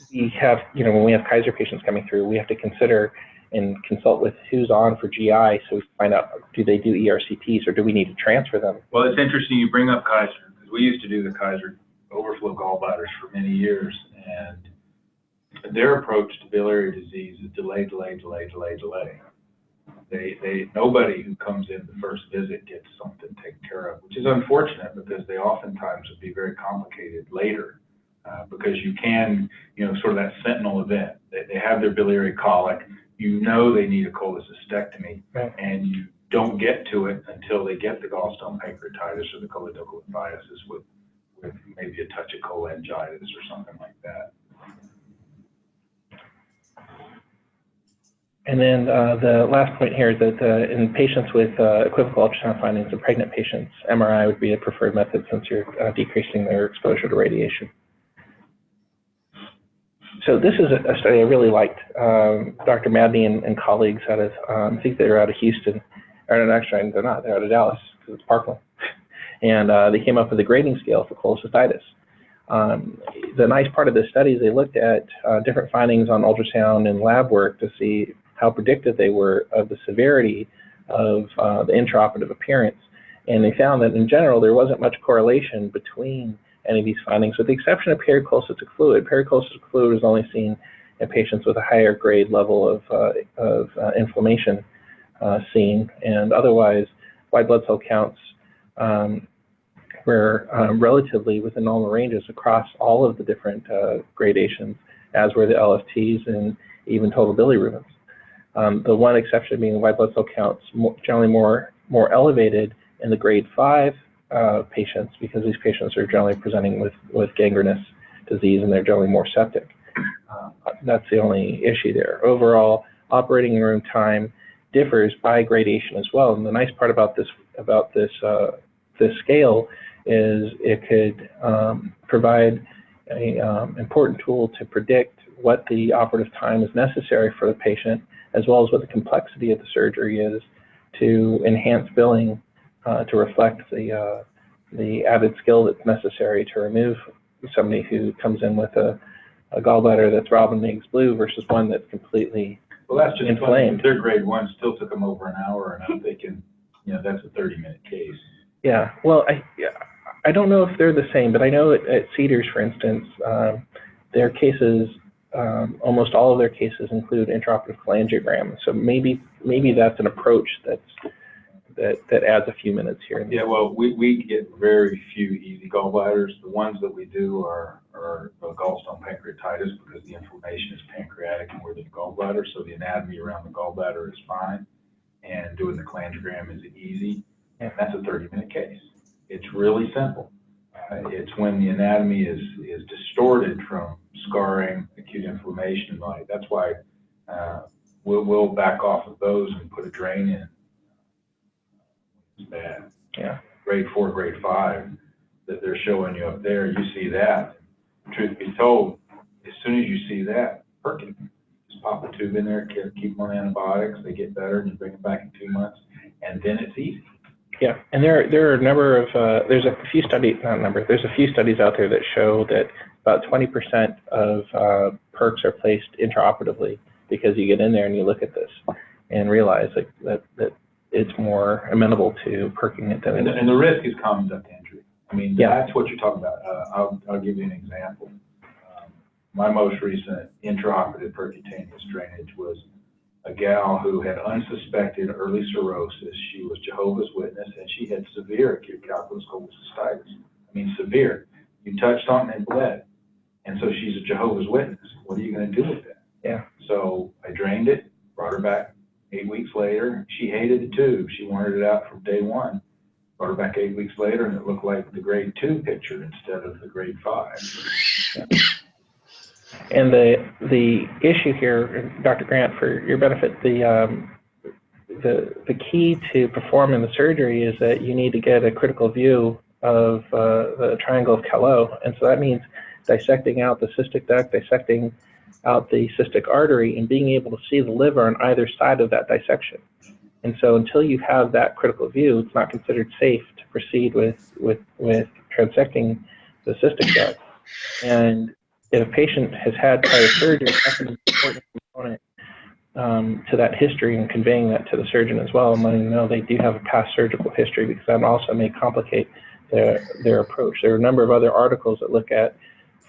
we have, when we have Kaiser patients coming through, we have to consider and consult with who's on for GI, so we find out, do they do ERCPs or do we need to transfer them? Well, it's interesting you bring up Kaiser, because we used to do the Kaiser overflow gallbladders for many years, and their approach to biliary disease is delay. Nobody who comes in the first visit gets something taken care of, which is unfortunate, because they oftentimes would be very complicated later, because you can, sort of that sentinel event. They have their biliary colic, they need a cholecystectomy, right, and you don't get to it until they get the gallstone pancreatitis or the choledochal lithiasis with maybe a touch of cholangitis or something like that. And then the last point here is that in patients with equivocal ultrasound findings in pregnant patients, MRI would be a preferred method since you're decreasing their exposure to radiation. So this is a study I really liked. Dr. Madney and colleagues out of, I think they're out of Houston, or actually they're not, they're out of Dallas, because it's Parkland. And they came up with a grading scale for cholecystitis. The nice part of this study is they looked at different findings on ultrasound and lab work to see how predictive they were of the severity of the intraoperative appearance. And they found that in general, there wasn't much correlation between any of these findings, with the exception of pericholecystic fluid. Pericholecystic fluid is only seen in patients with a higher grade level of inflammation seen, and otherwise white blood cell counts were relatively within normal ranges across all of the different gradations, as were the LFTs and even total bilirubins. The one exception being white blood cell counts generally more elevated in the grade 5 patients, because these patients are generally presenting with gangrenous disease and they're generally more septic. That's the only issue there. Overall, operating room time differs by gradation as well. And the nice part about this scale is it could provide an important tool to predict what the operative time is necessary for the patient, as well as what the complexity of the surgery is, to enhance billing to reflect the added skill that's necessary to remove somebody who comes in with a gallbladder that's Robin eggs blue versus one that's completely That's just inflamed. Their grade 1 still took them over an hour, and I'm thinking, that's a 30-minute case. Yeah, well, I don't know if they're the same, but I know at Cedars, for instance, their cases, almost all of their cases include intraoperative cholangiogram. So maybe that's an approach that adds a few minutes here. Yeah, well, we get very few easy gallbladders. The ones that we do are gallstone pancreatitis, because the inflammation is pancreatic and we're the gallbladder, so the anatomy around the gallbladder is fine, and doing the cholangiogram is easy. And that's a 30-minute case. It's really simple. It's when the anatomy is distorted from scarring, acute inflammation, like that's why we'll back off of those and put a drain in. It's bad. Yeah. Grade 4, grade 5 that they're showing you up there, you see that. Truth be told, as soon as you see that, perk it. Just pop a tube in there, keep them on antibiotics, they get better, and you bring them back in 2 months, and then it's easy. Yeah, and there are a number of, there's a few studies out there that show that about 20% of perks are placed intraoperatively, because you get in there and you look at this and realize that it's more amenable to perking it than and the risk is common duct injury. I mean, yeah. That's what you're talking about. I'll give you an example. My most recent intraoperative percutaneous drainage was a gal who had unsuspected early cirrhosis. She was Jehovah's Witness, and she had severe acute calculous cholecystitis. I mean, severe. You touched on it and bled. And so she's a Jehovah's Witness. What are you going to do with that? Yeah. So I drained it, brought her back 8 weeks later. She hated the tube. She wanted it out from day 1. Brought her back 8 weeks later, and it looked like the grade 2 picture instead of the grade 5. Yeah. And the issue here, Dr. Grant, for your benefit, the key to performing the surgery is that you need to get a critical view of the triangle of Callot, and so that means dissecting out the cystic duct, dissecting out the cystic artery, and being able to see the liver on either side of that dissection. And so until you have that critical view, it's not considered safe to proceed with transecting the cystic duct. And if a patient has had prior surgery, that's an important component to that history, and conveying that to the surgeon as well, and letting them know they do have a past surgical history, because that also may complicate their approach. There are a number of other articles that look at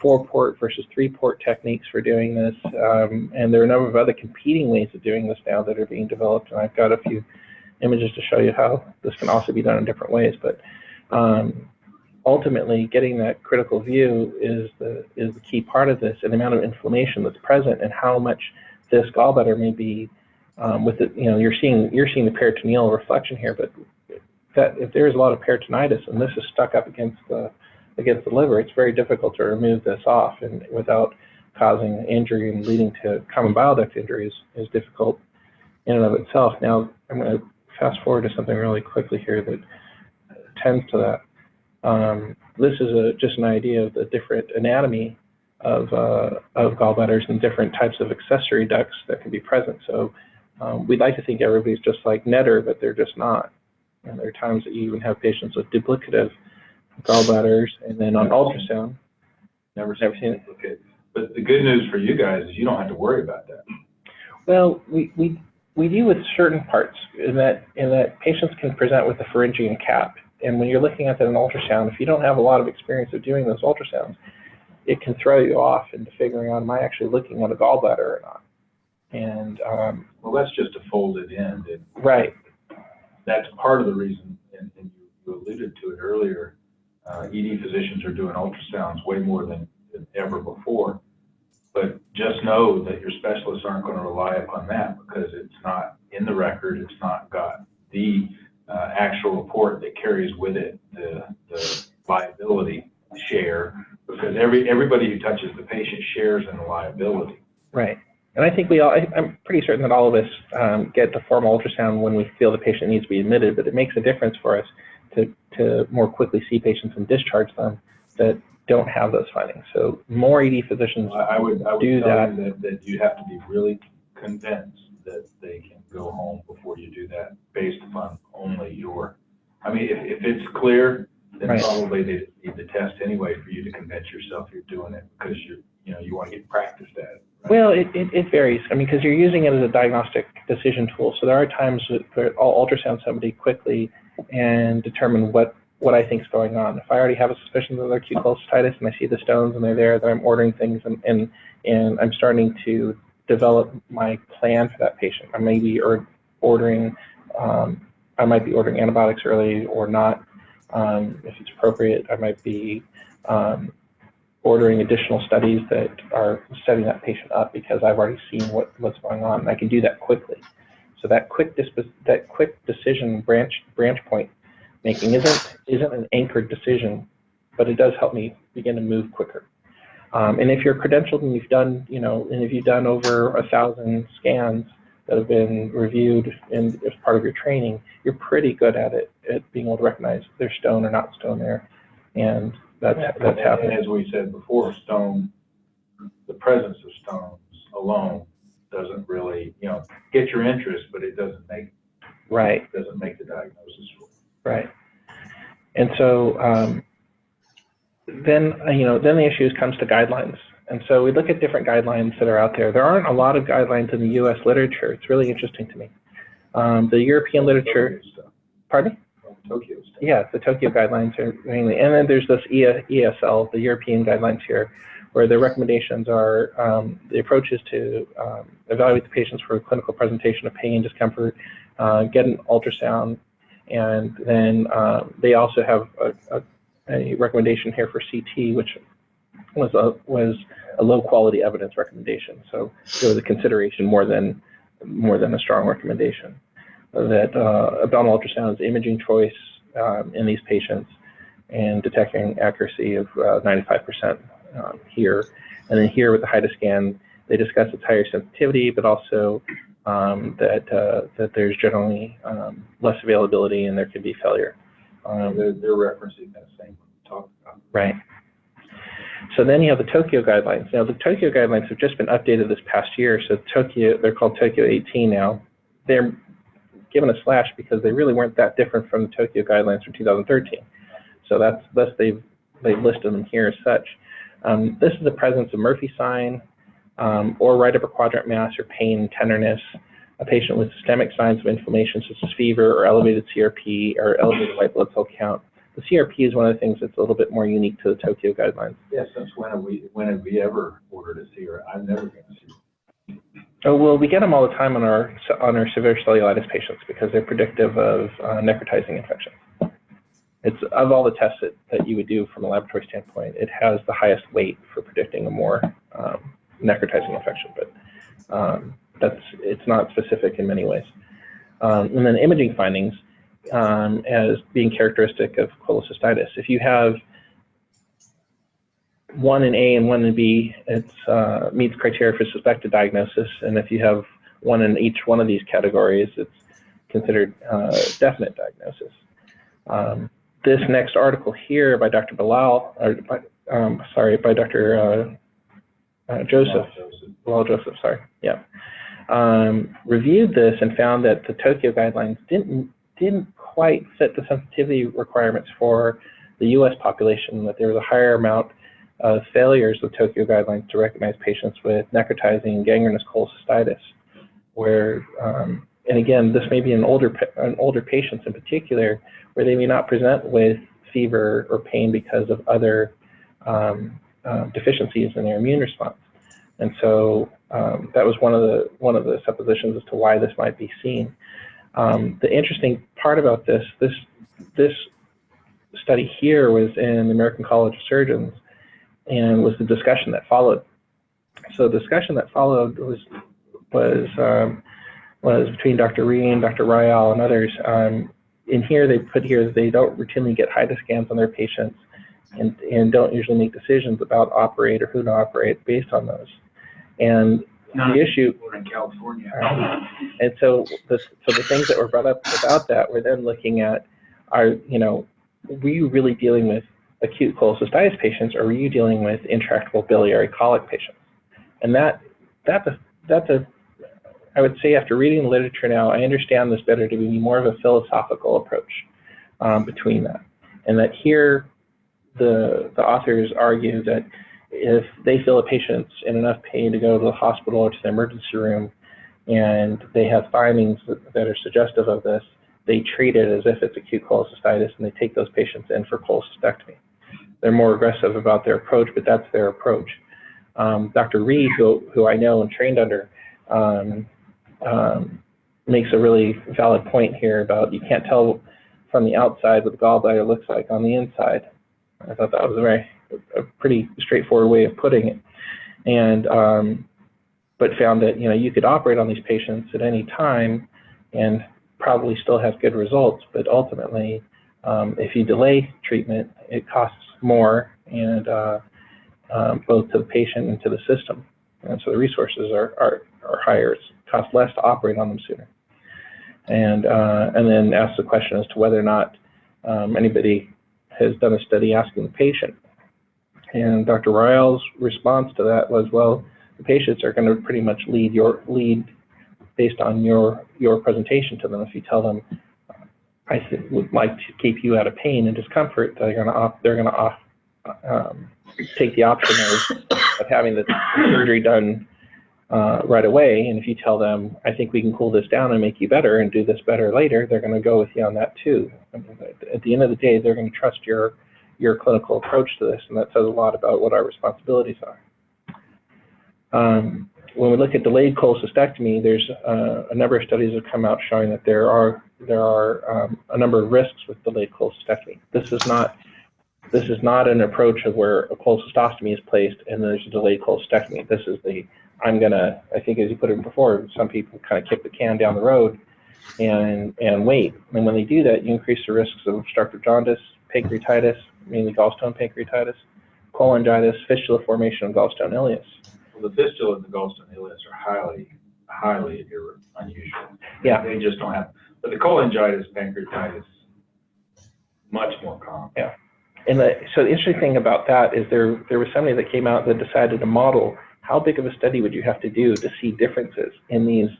4-port versus 3-port techniques for doing this, and there are a number of other competing ways of doing this now that are being developed, and I've got a few images to show you how this can also be done in different ways. But ultimately, getting that critical view is the key part of this, and the amount of inflammation that's present, and how much this gallbladder may be with it. You're seeing the peritoneal reflection here, but that if there's a lot of peritonitis and this is stuck up against the liver, it's very difficult to remove this off, and without causing injury and leading to common bile duct injuries is difficult in and of itself. Now, I'm going to fast forward to something really quickly here that tends to that. This is just an idea of the different anatomy of gallbladders and different types of accessory ducts that can be present. So we'd like to think everybody's just like Netter, but they're just not. And there are times that you even have patients with duplicative gallbladders, and then on ultrasound. Never seen it. Okay. But the good news for you guys is you don't have to worry about that. Well, we do with certain parts, in that patients can present with a pharyngean cap. And when you're looking at that in ultrasound, if you don't have a lot of experience of doing those ultrasounds, it can throw you off into figuring out, am I actually looking at a gallbladder or not? And well, that's just a folded end. Right. That's part of the reason, and you alluded to it earlier. ED physicians are doing ultrasounds way more than ever before. But just know that your specialists aren't going to rely upon that, because it's not in the record. It's not got the actual report that carries with it the liability share, because everybody who touches the patient shares in the liability. Right. And I think I'm pretty certain that all of us get the formal ultrasound when we feel the patient needs to be admitted, but it makes a difference for us to more quickly see patients and discharge them, that don't have those findings. So more ED physicians I would do tell that. you that you have to be really convinced that they can go home before you do that, based upon only your, I mean, if it's clear, then Right. probably they need the test anyway for you to convince yourself you're doing it, because you want to get practiced at it. Right? Well, it varies. I mean, because you're using it as a diagnostic decision tool. So there are times where I'll ultrasound somebody quickly and determine what I think is going on. If I already have a suspicion of acute cholecystitis and I see the stones and they're there, then I'm ordering things and I'm starting to develop my plan for that patient. I may be ordering, I might be ordering antibiotics early or not. If it's appropriate, I might be ordering additional studies that are setting that patient up because I've already seen what's going on, and I can do that quickly. So that quick decision branch point making isn't an anchored decision, but it does help me begin to move quicker. And if you're credentialed and you've done, and if you've done over 1,000 scans that have been reviewed as part of your training, you're pretty good at being able to recognize if there's stone or not stone there, and that's happening. As we said before, the presence of stones alone doesn't really, get your interest, but it doesn't make the diagnosis. Right. And so then the issue comes to guidelines. And so we look at different guidelines that are out there. There aren't a lot of guidelines in the U.S. literature. It's really interesting to me. The European literature, pardon me? Tokyo stuff. Yeah, the Tokyo guidelines are mainly, and then there's this ESL, the European guidelines here, where the recommendations are, the approach is to evaluate the patients for clinical presentation of pain, discomfort, get an ultrasound, and then they also have a recommendation here for CT, which was a low quality evidence recommendation. So it was a consideration more than a strong recommendation. That abdominal ultrasound is imaging choice in these patients, and detecting accuracy of 95% here. And then here with the HIDA scan, they discuss its higher sensitivity, but also that there's generally less availability and there could be failure. They're referencing that same one we talked about. Right. So then you have the Tokyo guidelines. Now the Tokyo guidelines have just been updated this past year. So they're called Tokyo 18 now. They're given a slash because they really weren't that different from the Tokyo guidelines from 2013. So they've listed them here as such. This is the presence of Murphy sign or right upper quadrant mass or pain, tenderness, a patient with systemic signs of inflammation such as fever or elevated CRP or elevated white blood cell count. The CRP is one of the things that's a little bit more unique to the Tokyo guidelines. Yeah, since when have we ever ordered a CRP? I've never been a CRP. Oh, well, we get them all the time on our severe cellulitis patients because they're predictive of necrotizing infection. It's of all the tests that you would do from a laboratory standpoint, it has the highest weight for predicting a more necrotizing infection, but it's not specific in many ways. And then imaging findings as being characteristic of cholecystitis. If you have one in A and one in B, it meets criteria for suspected diagnosis, and if you have one in each one of these categories, it's considered definite diagnosis. This next article here by Dr. Bilal, by Dr. Joseph, reviewed this and found that the Tokyo guidelines didn't quite fit the sensitivity requirements for the U.S. population, that there was a higher amount of failures with Tokyo guidelines to recognize patients with necrotizing gangrenous cholecystitis, where, and again, this may be in older patients in particular, where they may not present with fever or pain because of other deficiencies in their immune response. And so that was one of the suppositions as to why this might be seen. The interesting part about this study here was in the American College of Surgeons, and was the discussion that followed. So the discussion that followed was between Dr. Reen, Dr. Ryal, and others. In here, they put here that they don't routinely get HIDA scans on their patients, and don't usually make decisions about operate or who to operate based on those. And the issue, we're in California. And so the things that were brought up about that, we're then looking at, were you really dealing with acute cholecystitis patients, or were you dealing with intractable biliary colic patients? And that's a I would say after reading the literature now, I understand this better to be more of a philosophical approach between that. And that here, the authors argue that if they feel a patient's in enough pain to go to the hospital or to the emergency room, and they have findings that are suggestive of this, they treat it as if it's acute cholecystitis, and they take those patients in for cholecystectomy. They're more aggressive about their approach, but that's their approach. Dr. Reed, who I know and trained under, makes a really valid point here about you can't tell from the outside what the gallbladder looks like on the inside. I thought that was a pretty straightforward way of putting it, and but found that you could operate on these patients at any time and probably still have good results, but ultimately if you delay treatment, it costs more, and both to the patient and to the system, and so the resources are higher. It costs less to operate on them sooner. And then ask the question as to whether or not anybody has done a study asking the patient. And Dr. Ryle's response to that was, well, the patients are going to pretty much lead based on your presentation to them. If you tell them, I would like to keep you out of pain and discomfort, they're going to take the option of having the surgery done right away. And if you tell them, I think we can cool this down and make you better and do this better later, they're going to go with you on that too. I mean, at the end of the day, they're going to trust your clinical approach to this, and that says a lot about what our responsibilities are. When we look at delayed cholecystectomy, there's a number of studies that have come out showing that there are a number of risks with delayed cholecystectomy. This is not an approach of where a cholecystostomy is placed and there's a delayed cholecystectomy. This is I think as you put it before, some people kind of kick the can down the road and wait. And when they do that, you increase the risks of obstructive jaundice, pancreatitis, mainly gallstone pancreatitis, cholangitis, fistula formation, and gallstone ileus. Well, the fistula and the gallstone ileus are highly unusual. Yeah. They just don't have, but the cholangitis, pancreatitis, much more common. Yeah. And so the interesting thing about that is there was somebody that came out that decided to model how big of a study would you have to do to see differences in these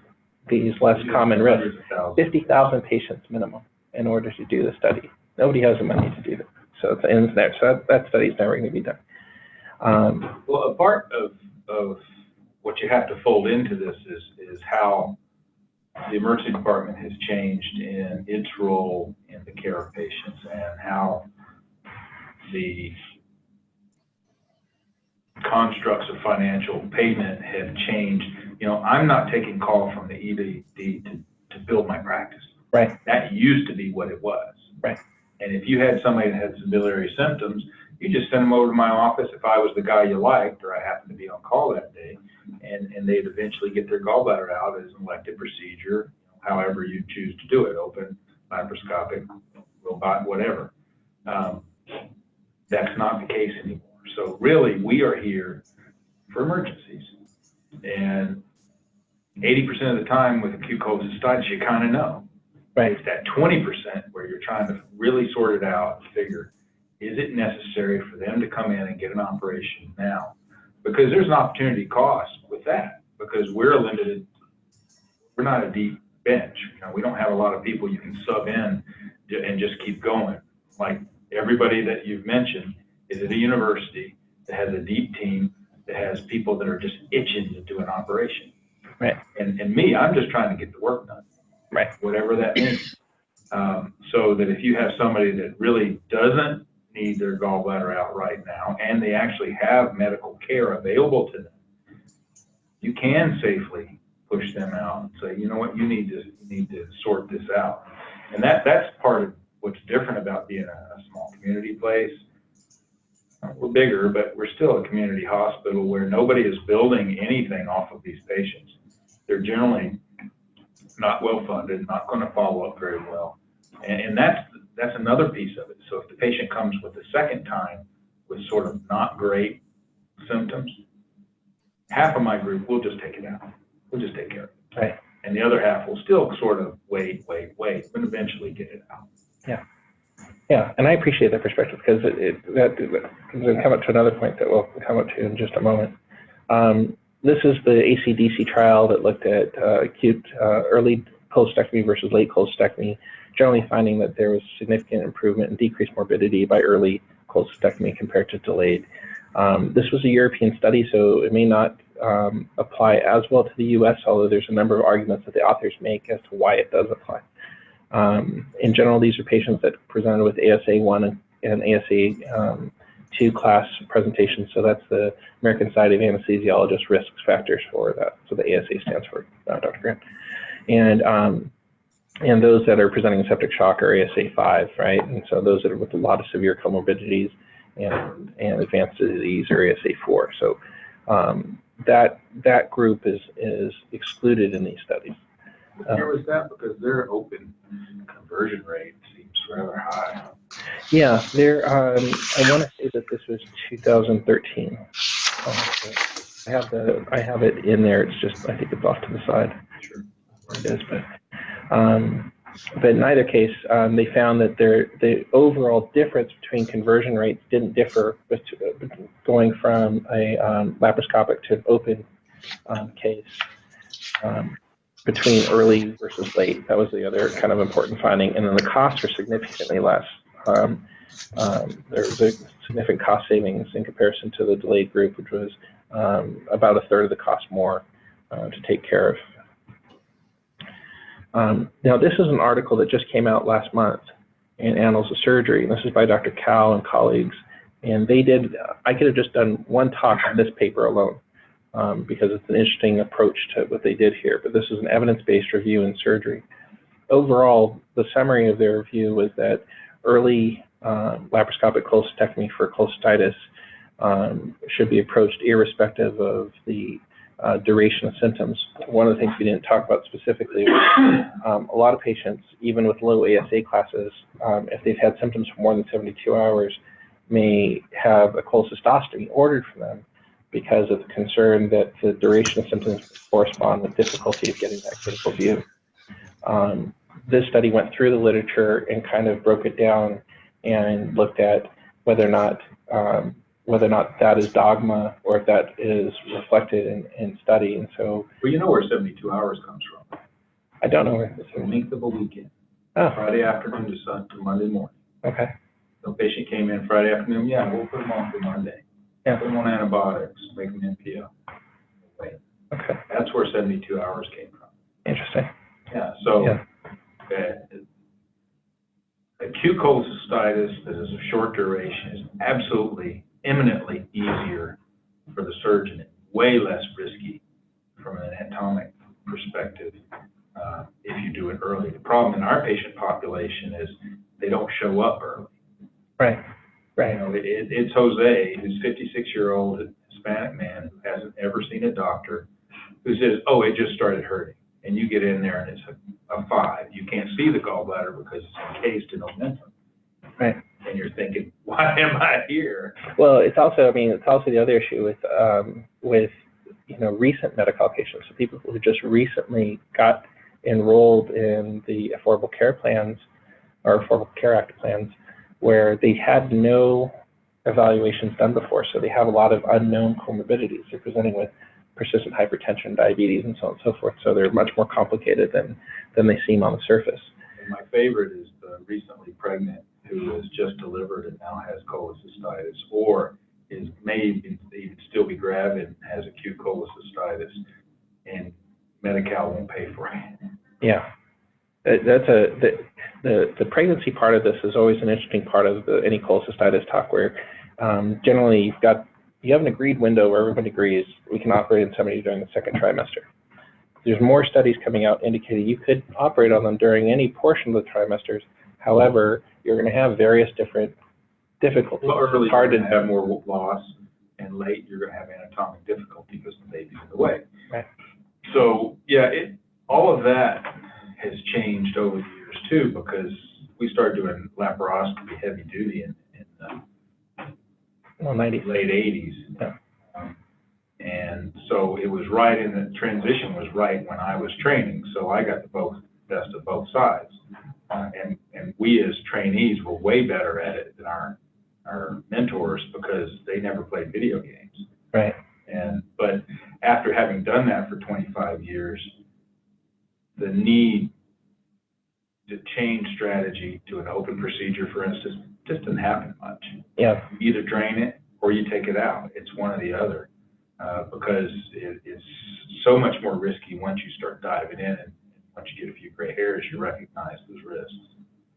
less common risks. 50,000 patients minimum in order to do the study. Nobody has the money to do that. So it ends there. So that study is never going to be done. Well, a part of what you have to fold into this is how the emergency department has changed in its role in the care of patients, and how the constructs of financial payment have changed. I'm not taking call from the ED to build my practice. Right. That used to be what it was. Right. And if you had somebody that had some biliary symptoms, you just send them over to my office if I was the guy you liked, or I happened to be on call that day, and they'd eventually get their gallbladder out as an elective procedure, however you choose to do it, open, laparoscopic, robot, whatever. That's not the case anymore. So really, we are here for emergencies. And 80% of the time with acute cholecystitis, you kind of know. Right. It's that 20% where you're trying to really sort it out and figure, is it necessary for them to come in and get an operation now? Because there's an opportunity cost with that, because we're limited. We're not a deep bench. We don't have a lot of people you can sub in and just keep going. Like everybody that you've mentioned is at a university that has a deep team, that has people that are just itching to do an operation. Right. And me, I'm just trying to get the work done. Right. Whatever that means. So that if you have somebody that really doesn't need their gallbladder out right now, and they actually have medical care available to them, you can safely push them out and say, you know what, you need to sort this out. And that's part of what's different about being a small community place. We're bigger, but we're still a community hospital where nobody is building anything off of these patients. They're generally not well funded, not going to follow up very well. And that's another piece of it. So if the patient comes with the second time with sort of not great symptoms, half of my group will just take it out. We'll just take care of it. Right. And the other half will still sort of wait, and eventually get it out. Yeah. Yeah, and I appreciate that perspective because that can come up to another point that we'll come up to in just a moment. This is the AC/DC trial that looked at acute early cholecystectomy versus late cholecystectomy, generally finding that there was significant improvement and decreased morbidity by early cholecystectomy compared to delayed. This was a European study, so it may not apply as well to the US, although there's a number of arguments that the authors make as to why it does apply. In general, these are patients that presented with ASA1 and ASA2 class presentations, so that's the American Society of Anesthesiologists risk factors for that. So the ASA stands for Dr. Grant. And those that are presenting with septic shock are ASA5, right? And so those that are with a lot of severe comorbidities and advanced disease are ASA4. So that group is excluded in these studies. Where was that? Because their open conversion rate seems rather high. Yeah, I want to say that this was 2013. I have it in there. It's just I think it's off to the side. Sure. It is, but in either case, they found that the overall difference between conversion rates didn't differ with going from a laparoscopic to an open case between early versus late. That was the other kind of important finding. And then the costs are significantly less. There was a significant cost savings in comparison to the delayed group, which was about a third of the cost more to take care of. Now, this is an article that just came out last month in Annals of Surgery, and this is by Dr. Cow and colleagues. And they did, I could have just done one talk on this paper alone because it's an interesting approach to what they did here, but this is an evidence-based review in surgery. Overall, the summary of their review was that early laparoscopic cholecystectomy for cholecystitis should be approached irrespective of the duration of symptoms. One of the things we didn't talk about specifically was a lot of patients, even with low ASA classes, if they've had symptoms for more than 72 hours, may have a cholecystostomy ordered for them because of the concern that the duration of symptoms correspond with difficulty of getting that critical view. This study went through the literature and kind of broke it down and looked at whether or not that is dogma or if that is reflected in study. And so, well, you know where 72 hours comes from. I don't know where this The is. length of a weekend. Oh. Friday afternoon to Monday morning. Okay. The patient came in Friday afternoon. Yeah, we'll put them on for Monday. Yeah. Put them on antibiotics, make them NPO. Wait. Okay. That's where 72 hours came from. Interesting. Yeah. So. Yeah. Acute cholecystitis that is of short duration is absolutely, eminently easier for the surgeon and way less risky from an anatomic perspective if you do it early. The problem in our patient population is they don't show up early. Right. Right. You know, it's Jose, who's 56-year-old Hispanic man who hasn't ever seen a doctor, who says, "Oh, it just started hurting." And you get in there and it's a 5. You can't see the gallbladder because it's encased in omentum. Right. And you're thinking, why am I here? Well, it's also, it's also the other issue with recent medical patients, so people who just recently got enrolled in the Affordable Care Plans or Affordable Care Act plans, where they had no evaluations done before, so they have a lot of unknown comorbidities. They're presenting with persistent hypertension, diabetes, and so on and so forth. So they're much more complicated than they seem on the surface. And my favorite is the recently pregnant who has just delivered and now has cholecystitis, or may even still be gravid and has acute cholecystitis, and Medi-Cal won't pay for it. Yeah. The pregnancy part of this is always an interesting part of any cholecystitis talk, where generally you have an agreed window where everybody agrees we can operate on somebody during the second trimester. There's more studies coming out indicating you could operate on them during any portion of the trimesters. However, you're going to have various different difficulties. Well, early you're going to have more loss, and late you're going to have anatomic difficulty because the baby's in the way. Right. So yeah, all of that has changed over the years too, because we started doing laparoscopy heavy duty in the 90s. late 80s. Yeah. And so it was right in the transition was right when I was training. So I got the best of both sides. And we as trainees were way better at it than our mentors because they never played video games. Right. But after having done that for 25 years, the need to change strategy to an open procedure, for instance, just doesn't happen much. Yeah. You either drain it or you take it out. It's one or the other, because it's so much more risky once you start diving in, and once you get a few gray hairs, you recognize those risks.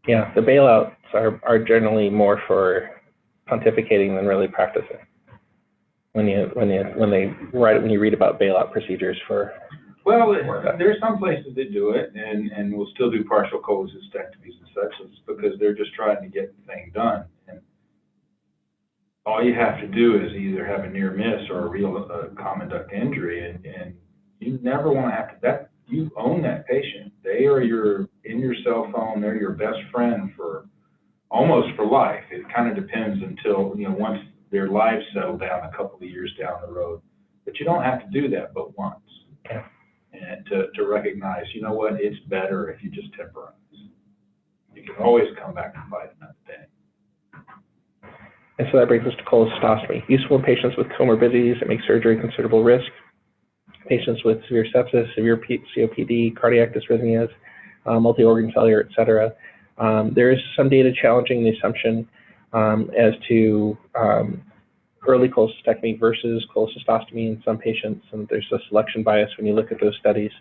Yeah, the bailouts are generally more for pontificating than really practicing. When you read about bailout procedures for. Well, there's some places that do it and will still do partial cholecystectomies and such. It's because they're just trying to get the thing done. And all you have to do is either have a near miss or a real common duct injury, and you never want to have to. You own that patient. They are in your cell phone. They're your best friend for almost for life. It kind of depends until, once their lives settle down a couple of years down the road. But you don't have to do that but once. Yeah. And to recognize, you know what, it's better if you just temporize. You can always come back and fight another day. And so that brings us to cholecystostomy. Useful in patients with comorbidities that make surgery a considerable risk. Patients with severe sepsis, severe COPD, cardiac dysrhythmias, multi-organ failure, et cetera. There is some data challenging the assumption as to early cholecystectomy versus cholecystostomy in some patients, and there's a selection bias when you look at those studies.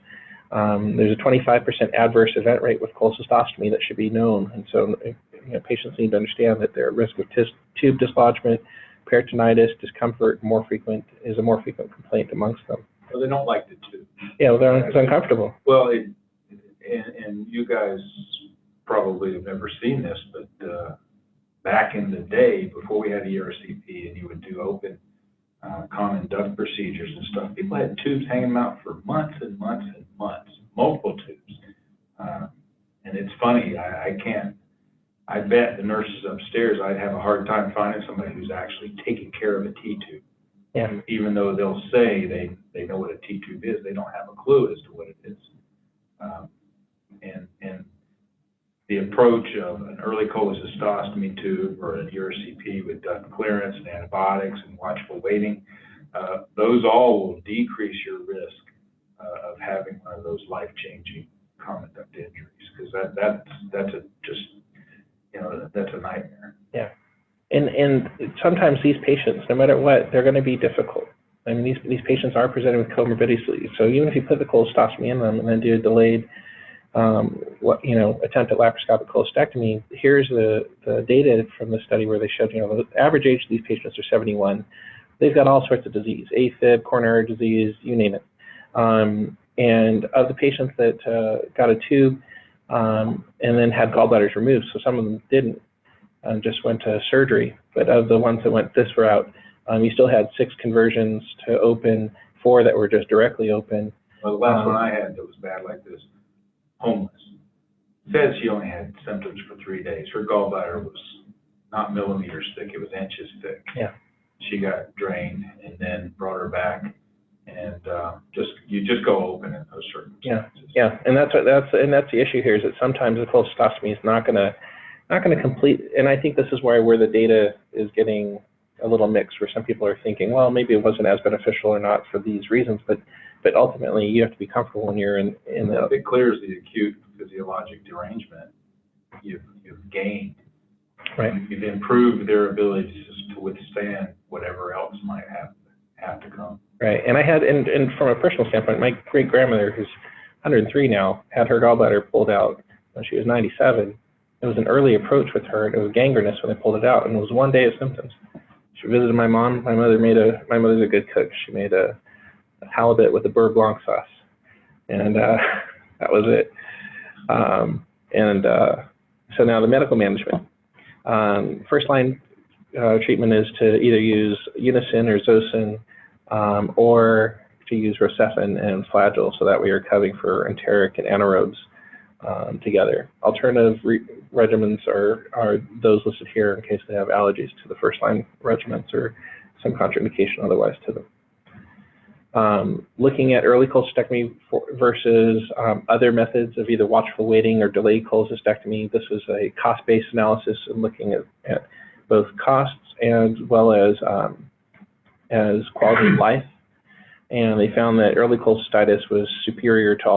There's a 25% adverse event rate with cholecystostomy that should be known, and so patients need to understand that their risk of tube dislodgement, peritonitis, discomfort, is a more frequent complaint amongst them. Well, they don't like the tube. Yeah, well, it's uncomfortable. Well, and you guys probably have never seen this, but back in the day, before we had ERCP and you would do open common duct procedures and stuff, people had tubes hanging out for months and months and months, multiple tubes. And it's funny, I bet the nurses upstairs, I'd have a hard time finding somebody who's actually taking care of a T-tube. Yeah. Even though they'll say they know what a T-tube is, they don't have a clue as to what it is. And the approach of an early cholecystostomy tube or an ERCP with duct clearance and antibiotics and watchful waiting, those all will decrease your risk of having one of those life-changing common duct injuries, because that's a nightmare. Yeah. And sometimes these patients, no matter what, they're going to be difficult. I mean, these patients are presenting with comorbidities. So even if you put the cholecystomy in them and then do a delayed attempt at laparoscopic cholecystectomy, here's the data from the study where they showed, the average age of these patients are 71. They've got all sorts of disease, AFib, coronary disease, you name it. And of the patients that got a tube and then had gallbladders removed, so some of them didn't, just went to surgery, but of the ones that went this route, you still had 6 conversions to open, 4 that were just directly open. Well, the last one I had that was bad like this, homeless. Said she only had symptoms for 3 days. Her gallbladder was not millimeters thick, it was inches thick. Yeah. She got drained and then brought her back, and you just go open in those circumstances. Yeah, and that's the issue here, is that sometimes the cholecystostomy is not going to complete, and I think this is where the data is getting a little mixed, where some people are thinking, well, maybe it wasn't as beneficial or not for these reasons, but ultimately you have to be comfortable when you're in the. If it clears the acute physiologic derangement, you've gained. Right. You've improved their ability to withstand whatever else might have to come. Right, and I had, and from a personal standpoint, my great grandmother, who's 103 now, had her gallbladder pulled out when she was 97. It was an early approach with her, and it was gangrenous when they pulled it out, and it was 1 day of symptoms. She visited my mom. My mother's a good cook. She made a halibut with a beurre blanc sauce, and that was it. So now the medical management. First line treatment is to either use Unison or Zosyn, or to use Rocephin and Flagyl, so that way you're covering for enteric and anaerobes together. Alternative regimens are those listed here in case they have allergies to the first line regimens or some contraindication otherwise to them. Looking at early cholecystectomy versus other methods of either watchful waiting or delayed cholecystectomy. This was a cost-based analysis and looking at both costs as well as quality of life. And they found that early cholecystitis was superior to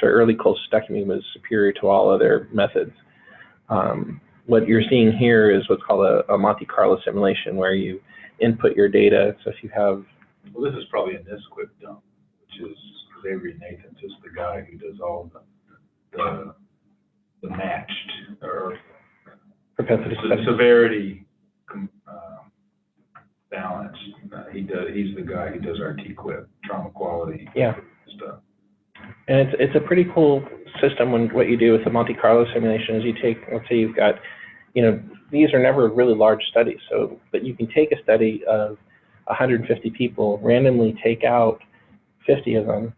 early cholecystectomy was superior to all other methods. What you're seeing here is what's called a Monte Carlo simulation, where you input your data. So if you have, well, this is probably a NISQUIP dump, which is Xavier Nathan's is the guy who does all the matched or propensity the severity balance. He's the guy who does our TQIP, trauma quality stuff. And it's a pretty cool system when what you do with the Monte Carlo simulation is you take, let's say you've got, these are never really large studies, but you can take a study of 150 people, randomly take out 50 of them,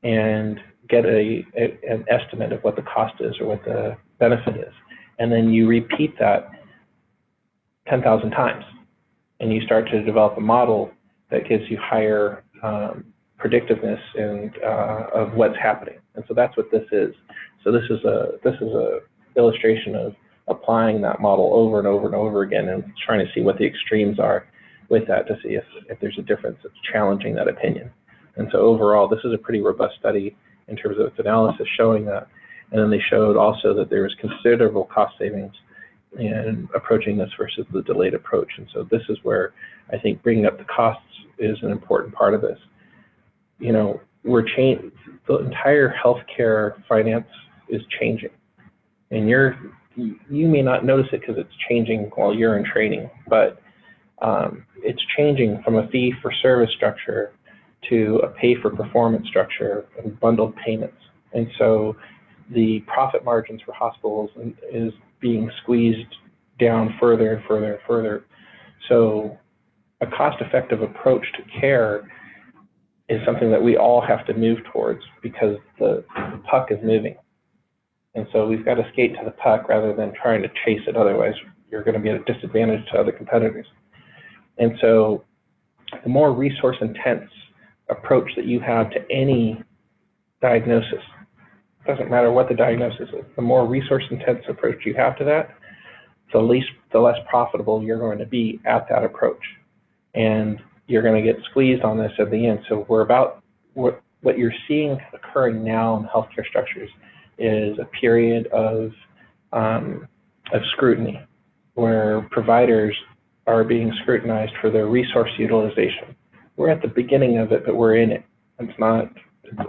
and get an estimate of what the cost is or what the benefit is. And then you repeat that 10,000 times. And you start to develop a model that gives you higher predictiveness of what's happening. And so that's what this is. So this is a illustration of applying that model over and over and over again and trying to see what the extremes are with that to see if there's a difference that's challenging that opinion. And so overall, this is a pretty robust study in terms of its analysis showing that. And then they showed also that there was considerable cost savings in approaching this versus the delayed approach. And so this is where I think bringing up the costs is an important part of this. The entire healthcare finance is changing. And you may not notice it because it's changing while you're in training, but it's changing from a fee-for-service structure to a pay-for-performance structure and bundled payments. And so the profit margins for hospitals is being squeezed down further and further and further. So a cost-effective approach to care is something that we all have to move towards because the puck is moving. And so we've got to skate to the puck rather than trying to chase it. Otherwise, you're going to be at a disadvantage to other competitors. And so the more resource-intense approach that you have to any diagnosis, doesn't matter what the diagnosis is, the more resource-intense approach you have to that, the less profitable you're going to be at that approach. And you're going to get squeezed on this at the end. So what you're seeing occurring now in healthcare structures is a period of scrutiny, where providers are being scrutinized for their resource utilization. We're at the beginning of it, but we're in it.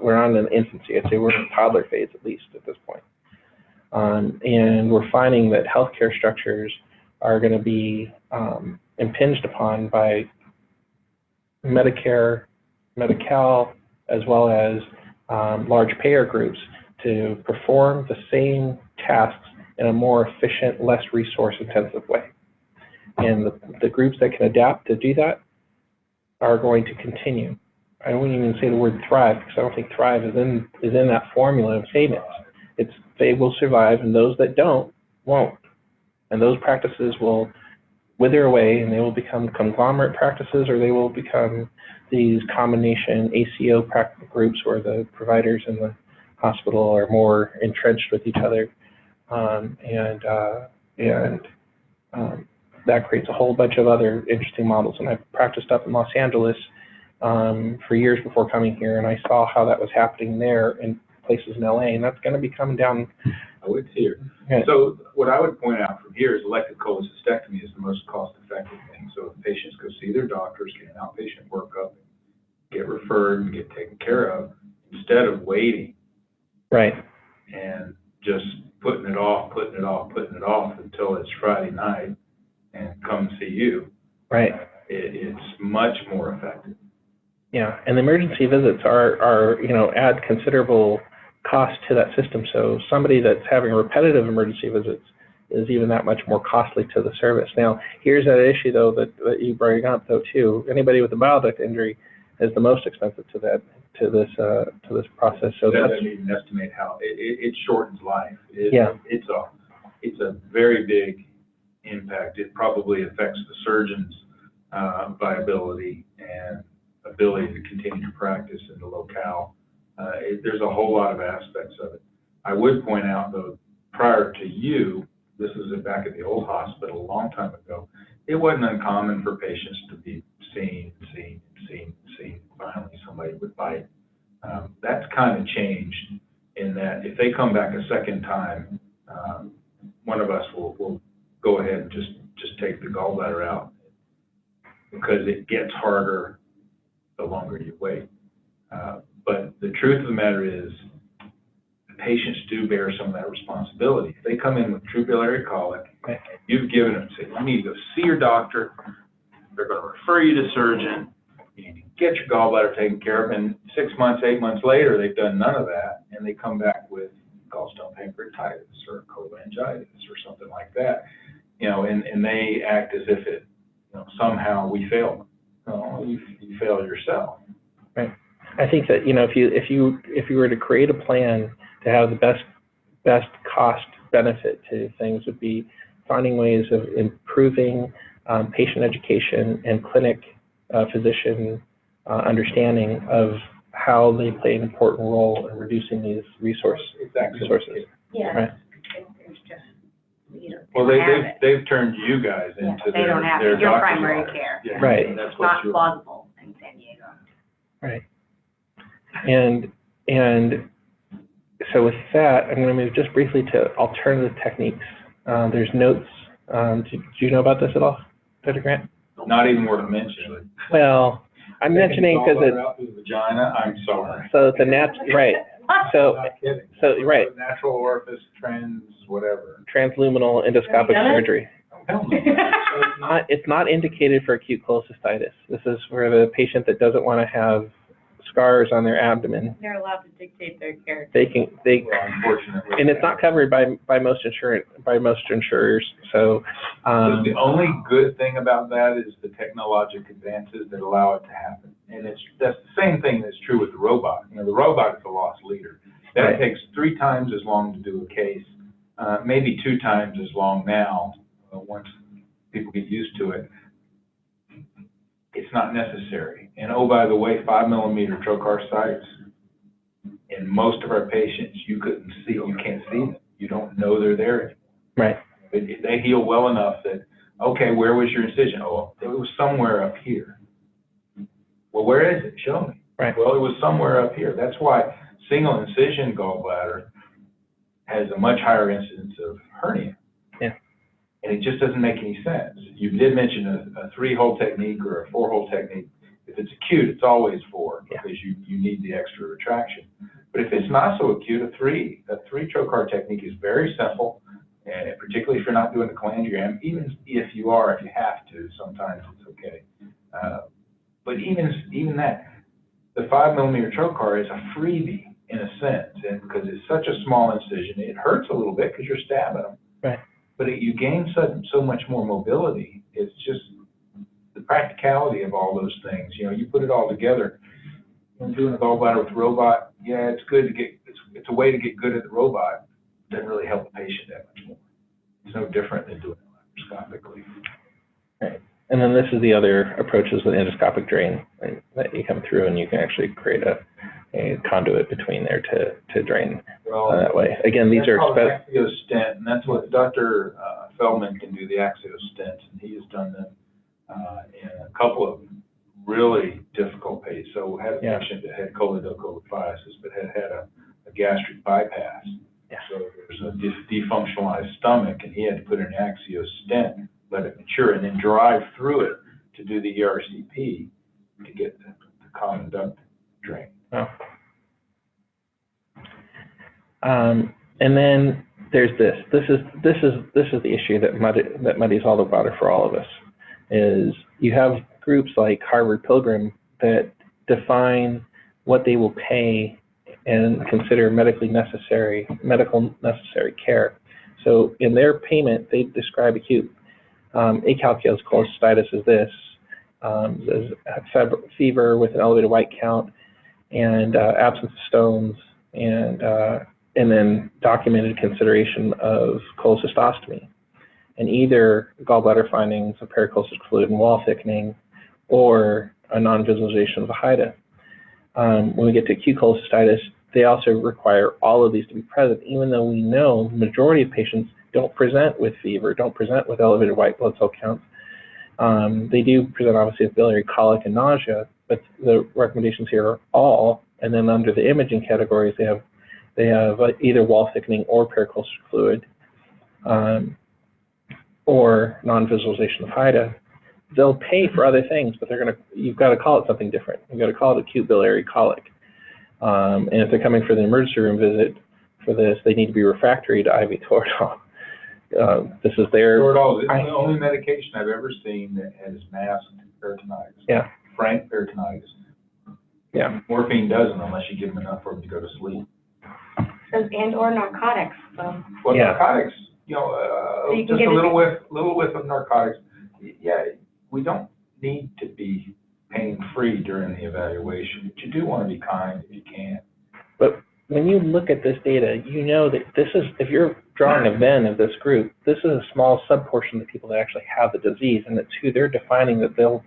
We're not in infancy. I'd say we're in toddler phase at least at this point. And we're finding that healthcare structures are going to be impinged upon by Medicare, Medi-Cal, as well as large payer groups to perform the same tasks in a more efficient, less resource-intensive way. And the groups that can adapt to do that are going to continue. I wouldn't even say the word thrive, because I don't think thrive is in that formula of savings. They will survive, and those that don't, won't. And those practices will wither away, and they will become conglomerate practices, or they will become these combination ACO practice groups where the providers and the hospital are more entrenched with each other. That creates a whole bunch of other interesting models. And I've practiced up in Los Angeles for years before coming here, and I saw how that was happening there in places in LA, and that's going to be coming down. Oh, it's here. Yeah. So what I would point out from here is elective cholecystectomy is the most cost-effective thing. So if patients go see their doctors, get an outpatient workup, get referred, and get taken care of, instead of waiting. Right. And just putting it off until it's Friday night and come see you. Right. It's much more effective. Yeah, and the emergency visits are add considerable cost to that system. So somebody that's having repetitive emergency visits is even that much more costly to the service. Now, here's that issue though that you bring up though too. Anybody with a bile duct injury is the most expensive to this process. So that doesn't even estimate how it shortens life. Yeah. It's a very big impact. It probably affects the surgeon's viability and ability to continue to practice in the locale. There's a whole lot of aspects of it. I would point out, though, prior to you, this was back at the old hospital a long time ago, it wasn't uncommon for patients to be seen. Finally, somebody would bite. That's kind of changed in that if they come back a second time, one of us will go ahead and just take the gallbladder out, because it gets harder the longer you wait. But the truth of the matter is, the patients do bear some of that responsibility. If they come in with true biliary colic, and you've given them, say, you need to go see your doctor, they're going to refer you to surgeon, you need to get your gallbladder taken care of, and 6 months, 8 months later, they've done none of that, and they come back with gallstone pancreatitis or cholangitis or something like that, and they act as if it, somehow we failed them. No, you failed yourself. Right. I think that, if you were to create a plan to have the best cost benefit to things, would be finding ways of improving patient education and clinic physician understanding of how they play an important role in reducing these resources. Yeah. Right. It's just, Well, they've turned you guys into they don't have their your doctor's primary office. care. Yeah, Right. and that's It's what not you're. plausible in San Diego. Right. And so with that, I'm going to move just briefly to alternative techniques. There's notes. Do you know about this at all, Dr. Grant? Not even worth mentioning. Well, I'm mentioning because it's out through the vagina. I'm sorry. so it's a right. So Not kidding. right. Natural orifice, whatever. Transluminal endoscopic done it? surgery. Hell no. So it's not indicated for acute cholecystitis. This is for the patient that doesn't want to have scars on their abdomen. They're allowed to dictate their care. They Well, unfortunately. and it's not covered by most insurers. So The only good thing about that is the technological advances that allow it to happen. And that's the same thing that's true with the robot. The robot is the loss leader. That Right. takes 3 times as long to do a case, maybe 2 times as long now, once people get used to it. It's not necessary. And oh, by the way, 5mm trocar sites, in most of our patients, you can't see them. You don't know they're there anymore. right. They heal well enough that, okay, where was your incision? Oh, it was somewhere up here. Well, where is it? Show me. Right. Well, it was somewhere up here. That's why single incision gallbladder has a much higher incidence of hernia. Yeah. And it just doesn't make any sense. You did mention a 3-hole technique or a 4-hole technique. If it's acute, it's always 4 because you need the extra retraction. But if it's not so acute, a 3 trocar technique is very simple, and particularly if you're not doing a cholangiogram, even if you have to, sometimes it's okay. But even that, the 5mm trocar is a freebie in a sense, and because it's such a small incision, it hurts a little bit because you're stabbing them. Right. But you gain so much more mobility. It's just the practicality of all those things. You put it all together. When doing a gallbladder with a robot, yeah, it's good to get. It's a way to get good at the robot. It doesn't really help the patient that much more. It's no different than doing it laparoscopically. Right. And then this is the other approach, is the endoscopic drain, right, that you come through and you can actually create a conduit between there to drain that way. Again, these are expensive. Axio stent, and that's what Dr. Feldman can do, the axio stents, and he has done them in a couple of really difficult patients. So we had a patient that had choledocholitis, but had a gastric bypass. Yeah. So there was a defunctionalized stomach, and he had to put an axio stent, let it mature, and then drive through it to do the ERCP to get the common duct drain. Oh. And then there's this. This is the issue that muddies all the water for all of us. Is you have groups like Harvard Pilgrim that define what they will pay and consider medical necessary care. So in their payment, they describe acute acalculous cholecystitis as this, as fever with an elevated white count, and absence of stones, and then documented consideration of cholecystostomy, and either gallbladder findings of pericholecystic fluid and wall thickening, or a non-visualization of the HIDA. When we get to acute cholecystitis, they also require all of these to be present, even though we know the majority of patients don't present with fever, don't present with elevated white blood cell counts. They do present obviously with biliary colic and nausea, but the recommendations here are all, and then under the imaging categories, they have either wall thickening or pericostal fluid, or non-visualization of HIDA. They'll pay for other things, but you've got to call it something different. You've got to call it acute biliary colic. And if they're coming for the emergency room visit for this, they need to be refractory to IV Toradol. This is their... Toradol is the only medication I've ever seen that has masked peritonitis. Yeah. Frank peritonitis. Yeah. Morphine doesn't unless you give them enough for them to go to sleep. Says and/or narcotics, so. Well, Yeah. narcotics, So you can just get a little whiff of narcotics. Yeah, we don't need to be pain-free during the evaluation, but you do want to be kind if you can. But when you look at this data, you know that this is, if you're drawing a Venn of this group, this is a small subportion of the people that actually have the disease, and it's who they're defining that they'll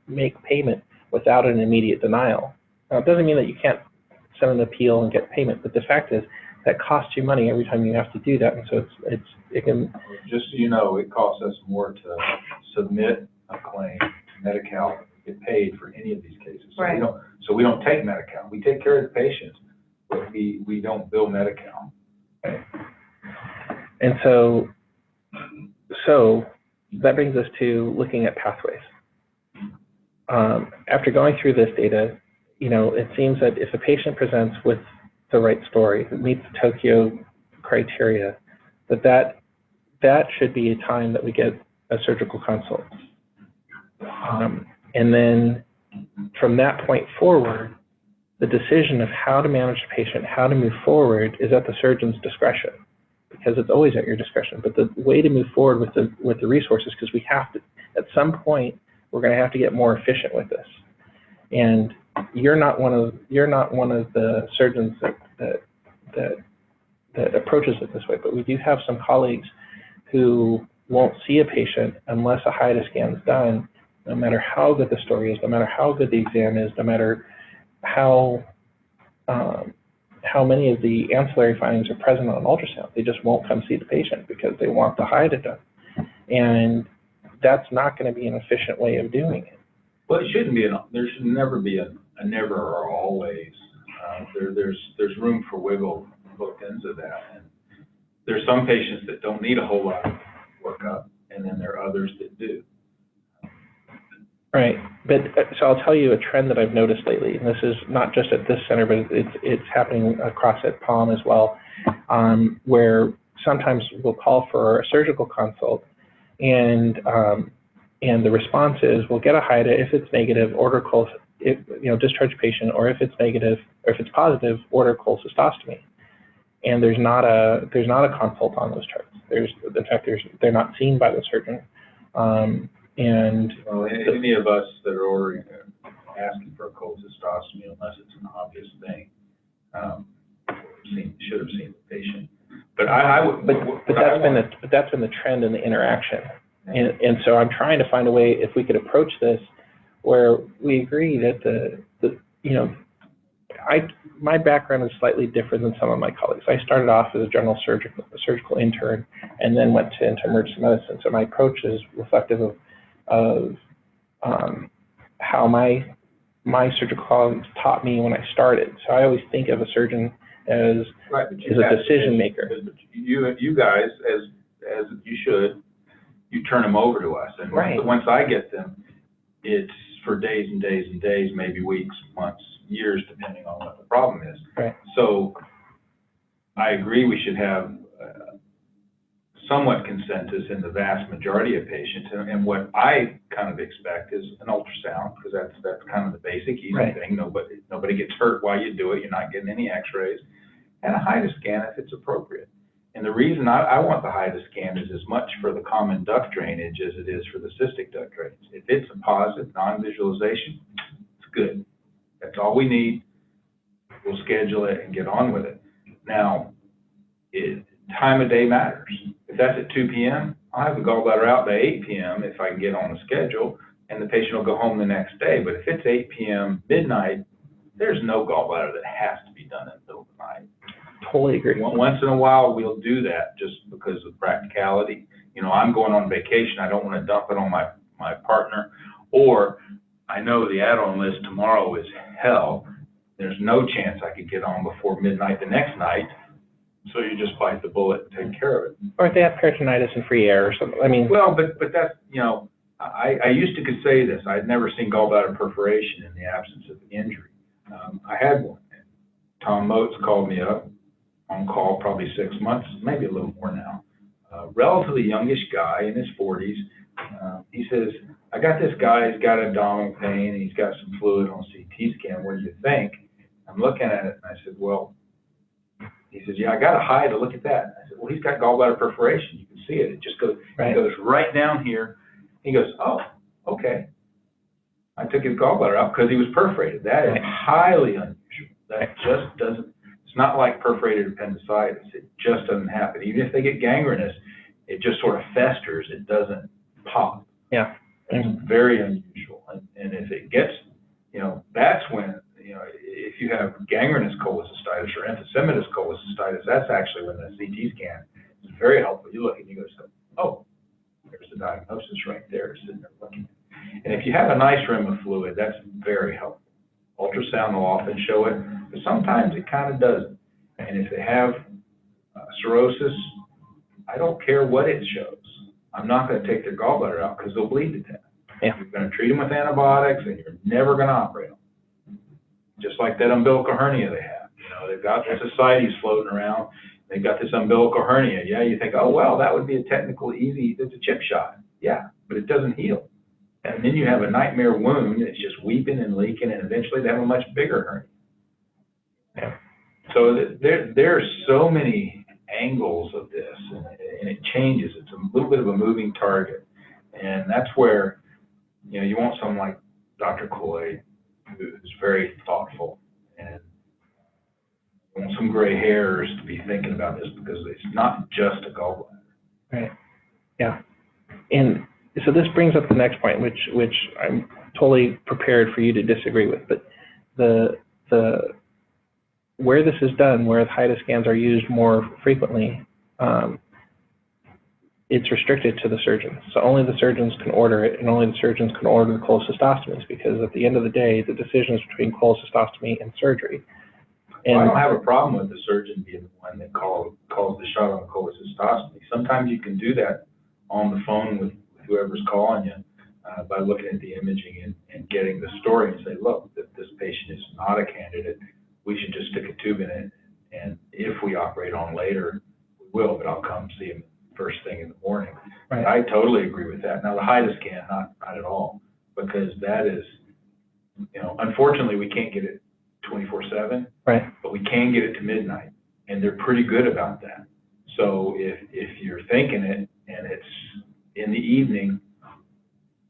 make payment without an immediate denial. Now, it doesn't mean that you can't send an appeal and get payment, but the fact is that costs you money every time you have to do that, and so it can... Just so you know, it costs us more to submit a claim to Medi-Cal, get paid for any of these cases. So Right. we don't take Medi-Cal. We take care of the patients, but we don't bill Medi-Cal. And so that brings us to looking at pathways. After going through this data, it seems that if a patient presents with the right story, that meets the Tokyo criteria, that should be a time that we get a surgical consult. And then from that point forward, the decision of how to manage the patient, how to move forward, is at the surgeon's discretion, because it's always at your discretion. But the way to move forward with the resources, because we have to, at some point, we're going to have to get more efficient with this. And you're not one of the surgeons that approaches it this way, but we do have some colleagues who won't see a patient unless a HIDA scan is done, no matter how good the story is, no matter how good the exam is, no matter how many of the ancillary findings are present on ultrasound. They just won't come see the patient because they want the HIDA done. And that's not going to be an efficient way of doing it. Well, it shouldn't be. There should never be a never or always. There's room for wiggle both ends of that. And there's some patients that don't need a whole lot of workup, and then there are others that do. Right, but so I'll tell you a trend that I've noticed lately, and this is not just at this center, but it's happening across at Palm as well, where sometimes we'll call for a surgical consult, and the response is we'll get a HIDA. If it's negative, order discharge patient, or if it's negative, or if it's positive, order cholecystostomy. And there's not a consult on those charts. In fact, they're not seen by the surgeon. And well, any of us that are ordering, asking for a cholecystostomy, unless it's an obvious thing, should have seen the patient. But that's been the trend in the interaction. And so I'm trying to find a way, if we could approach this, where we agree that my background is slightly different than some of my colleagues. I started off as a general surgical intern, and then went into emergency medicine. So my approach is reflective of how my surgical colleagues taught me when I started. So I always think of a surgeon as a decision maker. You guys, as you should, you turn them over to us, and once I get them, it's for days and days and days, maybe weeks, months, years, depending on what the problem is. Right. So I agree we should have somewhat consensus in the vast majority of patients, and what I kind of expect is an ultrasound, because that's kind of the basic easy thing. Nobody gets hurt while you do it. You're not getting any x-rays, and a HIDA scan if it's appropriate. And the reason I want the HIDA scan is as much for the common duct drainage as it is for the cystic duct drainage. If it's a positive non-visualization, it's good. That's all we need. We'll schedule it and get on with it. Now, time of day matters. If that's at 2 p.m., I'll have the gallbladder out by 8 p.m. if I can get on the schedule. and the patient will go home the next day. But if it's 8 p.m., midnight, there's no gallbladder that has to be done in the middle of the night. Totally agree. Once in a while, we'll do that just because of practicality. You know, I'm going on vacation. I don't want to dump it on my partner. Or I know the add-on list tomorrow is hell. There's no chance I could get on before midnight the next night. So you just bite the bullet and take care of it. Or if they have peritonitis and free air or something. I mean, well, but that's, you know, I used to could say this. I'd never seen gallbladder perforation in the absence of injury. I had one. Tom Motes called me up on call probably 6 months, maybe a little more now. Relatively youngish guy in his 40s. He says, I got this guy, he's got abdominal pain, and he's got some fluid on CT scan. What do you think? I'm looking at it, and I said, well, he says, yeah, I got a high to look at that. I said, well, he's got gallbladder perforation. You can see it. It just goes, right. It goes right down here. He goes, oh, okay. I took his gallbladder out because he was perforated. That is highly unusual. That just doesn't, it's not like perforated appendicitis. It just doesn't happen. Even if they get gangrenous, it just sort of festers. It doesn't pop. Yeah. It's very unusual. And if it gets, you know, that's when, you know, if you have gangrenous cholecystitis or emphysematous cholecystitis, that's actually when the CT scan is very helpful. You look and you go, oh, there's the diagnosis right there, sitting there looking. And if you have a nice rim of fluid, that's very helpful. Ultrasound will often show it, but sometimes it kind of doesn't. And if they have cirrhosis, I don't care what it shows. I'm not going to take their gallbladder out because they'll bleed to death. Yeah. You're going to treat them with antibiotics, and you're never going to operate them. Just like that umbilical hernia they have. You know, they've got ascites floating around. They've got this umbilical hernia. Yeah, you think, oh, well, that would be a technical easy, it's a chip shot. Yeah, but it doesn't heal. And then you have a nightmare wound that's just weeping and leaking, and eventually they have a much bigger hernia. Yeah. So there are so many angles of this, and it changes. It's a little bit of a moving target. And that's where, you know, you want someone like Dr. Coy, who's very thoughtful, and you want some gray hairs to be thinking about this because it's not just a gallbladder. Right. Yeah. And so this brings up the next point, which I'm totally prepared for you to disagree with, but the where this is done, where the HIDA scans are used more frequently, it's restricted to the surgeons. So only the surgeons can order it, and only the surgeons can order the cholecystostomies, because at the end of the day, the decision is between cholecystostomy and surgery. And well, I don't have a problem with the surgeon being the one that calls the shot on the cholecystostomy. Sometimes you can do that on the phone with whoever's calling you by looking at the imaging and getting the story and say, look, this patient is not a candidate. We should just stick a tube in it, and if we operate on later, we will, but I'll come see him first thing in the morning. right. I totally agree with that. Now, the HIDA scan, not at all, because that is, you know, unfortunately, we can't get it 24/7, Right. but we can get it to midnight, and they're pretty good about that. So if you're thinking it and it's in the evening,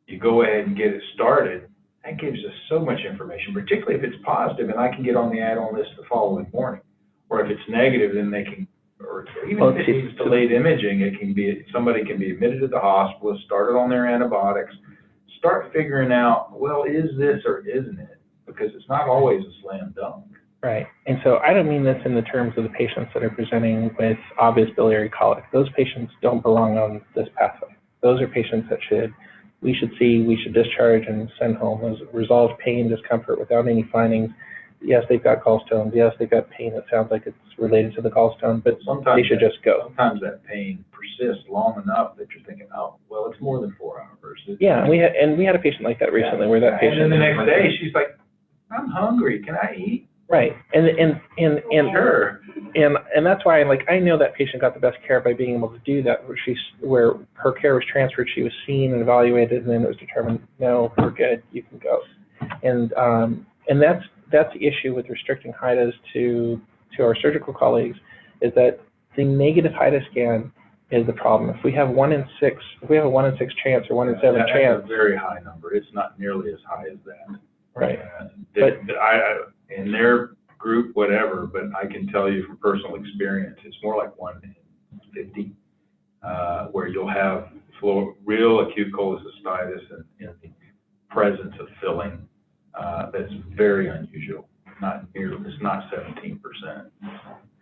you go ahead and get it started. That gives us so much information, particularly if it's positive, and I can get on the add-on list the following morning. Or if it's negative, then they can, or even Well, if it's delayed imaging, it can be, somebody can be admitted to the hospital, started on their antibiotics, start figuring out, well, is this or isn't it? Because it's not always a slam dunk. Right. And so I don't mean this in the terms of the patients that are presenting with obvious biliary colic. Those patients don't belong on this pathway. Those are patients that we should discharge and send home as resolved pain, discomfort without any findings. Yes, they've got gallstones. Yes, they've got pain that sounds like it's related to the gallstone, but Sometimes they should just go. Sometimes that pain persists long enough that you're thinking, oh, well, it's more than 4 hours. Yeah, and we had a patient like that recently where that patient. And then the next day, she's like, I'm hungry. Can I eat? Right. And Sure. And that's why, like, I know that patient got the best care by being able to do that, where her care was transferred, she was seen and evaluated, and then it was determined, no, we're good, you can go. And that's the issue with restricting HIDAs to our surgical colleagues, is that the negative HIDA scan is the problem. If we have 1 in 6, if we have a 1 in 6 chance or 1 in 7 chance, That's a very high number. It's not nearly as high as that. right? But I in their group, whatever, but I can tell you from personal experience, it's more like 1 in 50, where you'll have real acute cholecystitis and presence of filling that's very unusual. It's not 17%.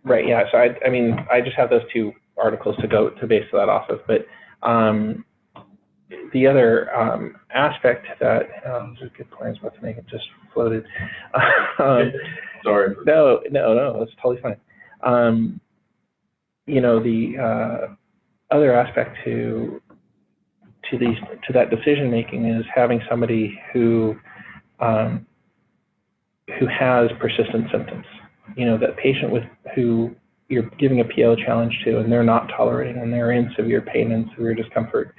Right. Yeah. So I mean, I just have those two articles to base that off of. But the other aspect that this is a good point I was about to make, it just floated. Sorry. No, that's totally fine. You know, the other aspect to that decision making is having somebody who has persistent symptoms. You know, that patient who you're giving a PO challenge to, and they're not tolerating, and they're in severe pain and severe discomfort.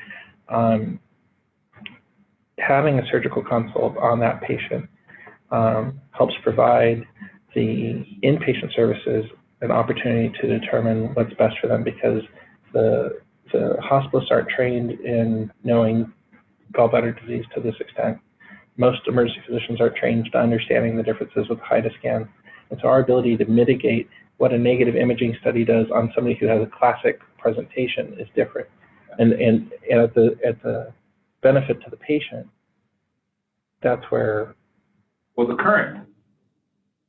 Having a surgical consult on that patient helps provide the inpatient services an opportunity to determine what's best for them, because the hospitalists aren't trained in knowing gallbladder disease to this extent. Most emergency physicians are trained to understanding the differences with HIDA scans. And so our ability to mitigate what a negative imaging study does on somebody who has a classic presentation is different. And at the benefit to the patient, that's where... Well, the current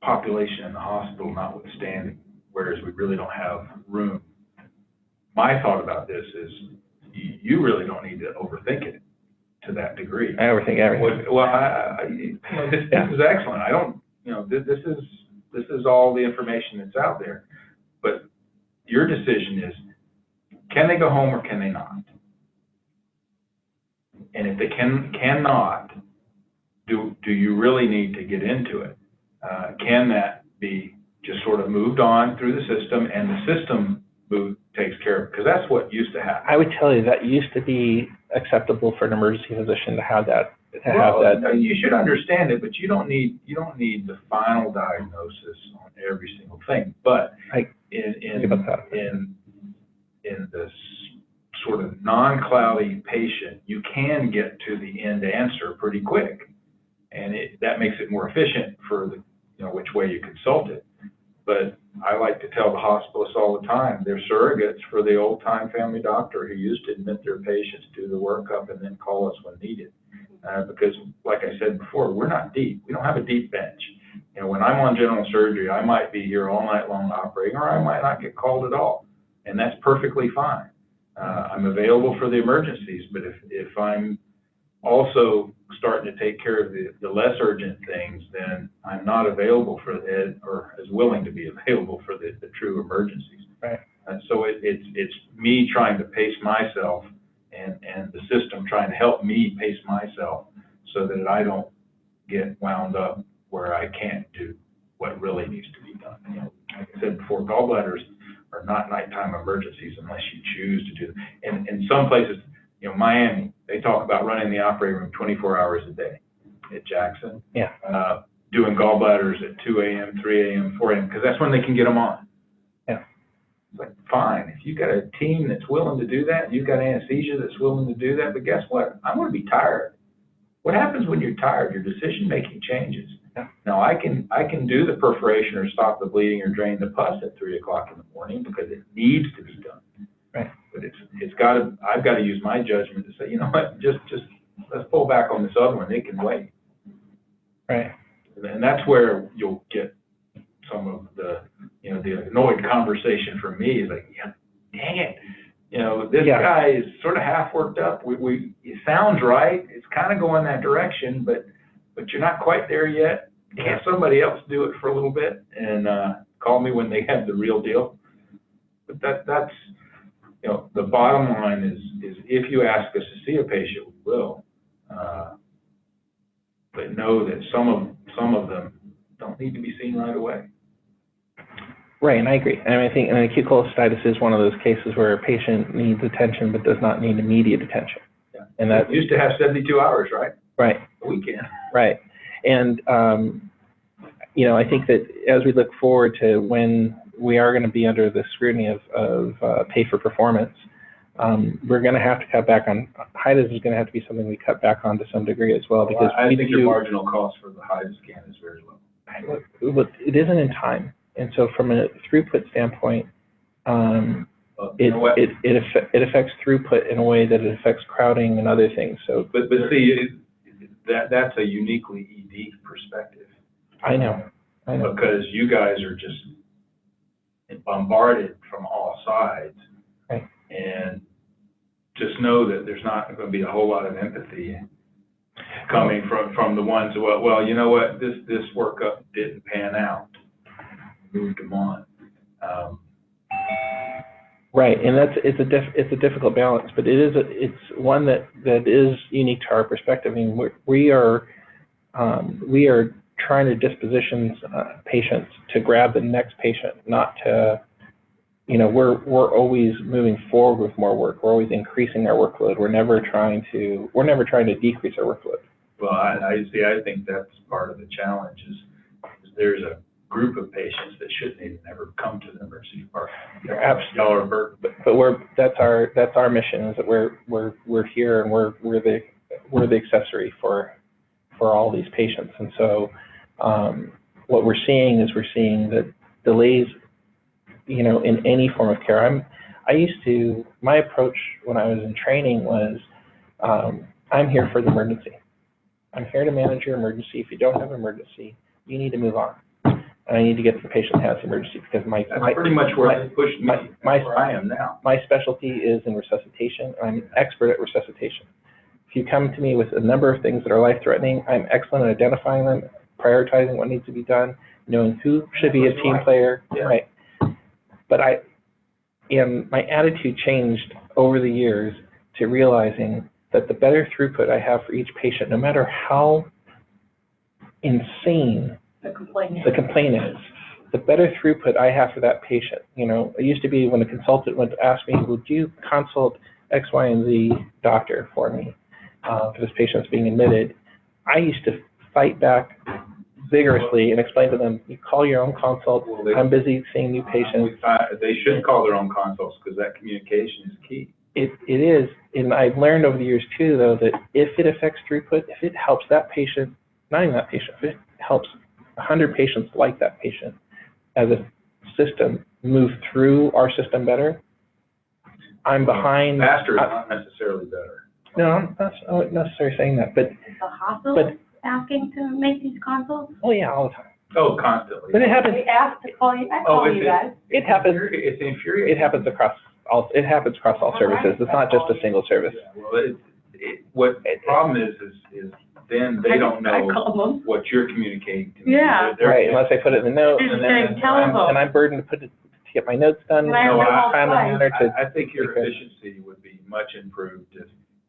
population in the hospital notwithstanding, whereas we really don't have room, my thought about this is you really don't need to overthink it to that degree. I overthink everything. Well, this is excellent. I don't, this is all the information that's out there. But your decision is, can they go home or can they not? And if they cannot, do you really need to get into it? Can that be just sort of moved on through the system, and the system takes care of it? Because that's what used to happen. I would tell you that used to be acceptable for an emergency physician to have that. You should understand it, but you don't need the final diagnosis on every single thing. But in this sort of non-cloudy patient, you can get to the end answer pretty quick, and that makes it more efficient for the which way you consult it. But I like to tell the hospitalists all the time, they're surrogates for the old-time family doctor who used to admit their patients, do the workup, and then call us when needed. Because, like I said before, we're not deep. We don't have a deep bench. When I'm on general surgery, I might be here all night long operating, or I might not get called at all, and that's perfectly fine. I'm available for the emergencies, but if I'm also starting to take care of the less urgent things, then I'm not available for it, or as willing to be available for the true emergencies. Right. And so it's me trying to pace myself, and the system trying to help me pace myself so that I don't get wound up where I can't do what really needs to be done. Like I said before, gallbladders are not nighttime emergencies unless you choose to do them. And in some places, Miami, they talk about running the operating room 24 hours a day. At Jackson, doing gallbladders at 2 a.m., 3 a.m., 4 a.m., because that's when they can get them on. Yeah. It's like, fine, if you've got a team that's willing to do that, you've got anesthesia that's willing to do that, but guess what? I'm going to be tired. What happens when you're tired? Your decision-making changes. Yeah. Now, I can do the perforation or stop the bleeding or drain the pus at 3 o'clock in the morning because it needs to be done. Right. But I've got to use my judgment to say, you know what, just let's pull back on this other one. It can wait. Right. And that's where you'll get some of the annoyed conversation from me is like, yeah, dang it. This guy is sort of half worked up. It sounds right. It's kind of going that direction, but you're not quite there yet. Can't somebody else do it for a little bit and call me when they have the real deal? But that's the bottom line is if you ask us to see a patient, we will. But know that some of them don't need to be seen right away. Right, and I agree. And I think acute cholecystitis is one of those cases where a patient needs attention but does not need immediate attention. Yeah. And that used to have 72 hours, right? Right. A weekend. Right. And I think that as we look forward to when we are going to be under the scrutiny of pay for performance, we're going to have to cut back on HIDAs. Is going to have to be something we cut back on to some degree as well, because I think your marginal cost for the HIDA scan is very low. It isn't in time, and so from a throughput standpoint, it affects throughput in a way that it affects crowding and other things. So, but see, that's a uniquely ED perspective. I know. Because you guys are just bombarded from all sides. Right. And just know that there's not going to be a whole lot of empathy coming from the ones who, well, you know what, this workup didn't pan out. Moved them on. Right, and it's a difficult balance, but it's one that is unique to our perspective. I mean, we are trying to disposition patients to grab the next patient, not to, we're always moving forward with more work. We're always increasing our workload. We're never trying to decrease our workload. Well, I think that's part of the challenge is there's a group of patients that shouldn't even ever come to the emergency department. Y'all are burdened. But that's our mission, is that we're here and we're the accessory for all these patients. And so what we're seeing that delays, in any form of care. My approach when I was in training was, I'm here for the emergency. I'm here to manage your emergency. If you don't have an emergency, you need to move on. And I need to get to the patient that has the emergency, because that's pretty much where they pushed me. Where I am now. My specialty is in resuscitation. I'm an expert at resuscitation. If you come to me with a number of things that are life-threatening, I'm excellent at identifying them, prioritizing what needs to be done, knowing who should be a team player. Yeah. Right. But my attitude changed over the years to realizing that the better throughput I have for each patient, no matter how insane the complaint is, the better throughput I have for that patient. It used to be when a consultant would ask me, would you consult X, Y, and Z doctor for me for this patient's being admitted, I used to fight back vigorously and explain to them, you call your own consult. Well, I'm busy seeing new patients. They should call their own consults, because that communication is key. It is, and I've learned over the years too, though, that if it affects throughput, if it helps that patient, not even that patient, if it helps 100 patients like that patient as a system move through our system better, I'm behind. Faster is not necessarily better. No, I'm not necessarily saying that, but. Is the hospital asking to make these consults? Oh yeah, all the time. Oh, constantly. But it happens. We asked to call you, I call you guys. It happens. It's infuriating. It happens across all services. It's not just a single service. Yeah, well, what the problem is then they don't know what you're communicating to me. Yeah. Right, unless I put it in the note, and I'm burdened to get my notes done. I think your efficiency would be much improved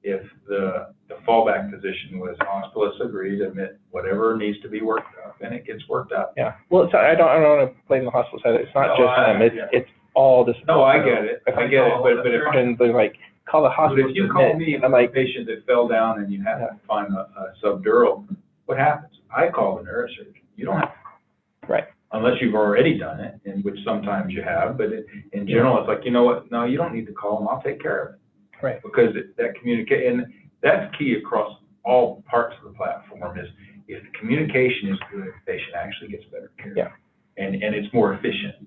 if the fallback position was hospitalists agree to admit whatever needs to be worked up, and it gets worked up. Yeah. Well, I don't want to blame the hospital side. It's not just them. It's all this. No, I get it. But if they're like, call the hospital. But if you call me, I'm like, a patient that fell down and you have to find a subdural, what happens? I call the neurosurgeon. You don't have to. Right. Unless you've already done it, in which sometimes you have. But in general, it's like, you know what? No, you don't need to call them. I'll take care of it. Right. Because that communication, and that's key across all parts of the platform, is if the communication is good, the patient actually gets better care. Yeah. And it's more efficient.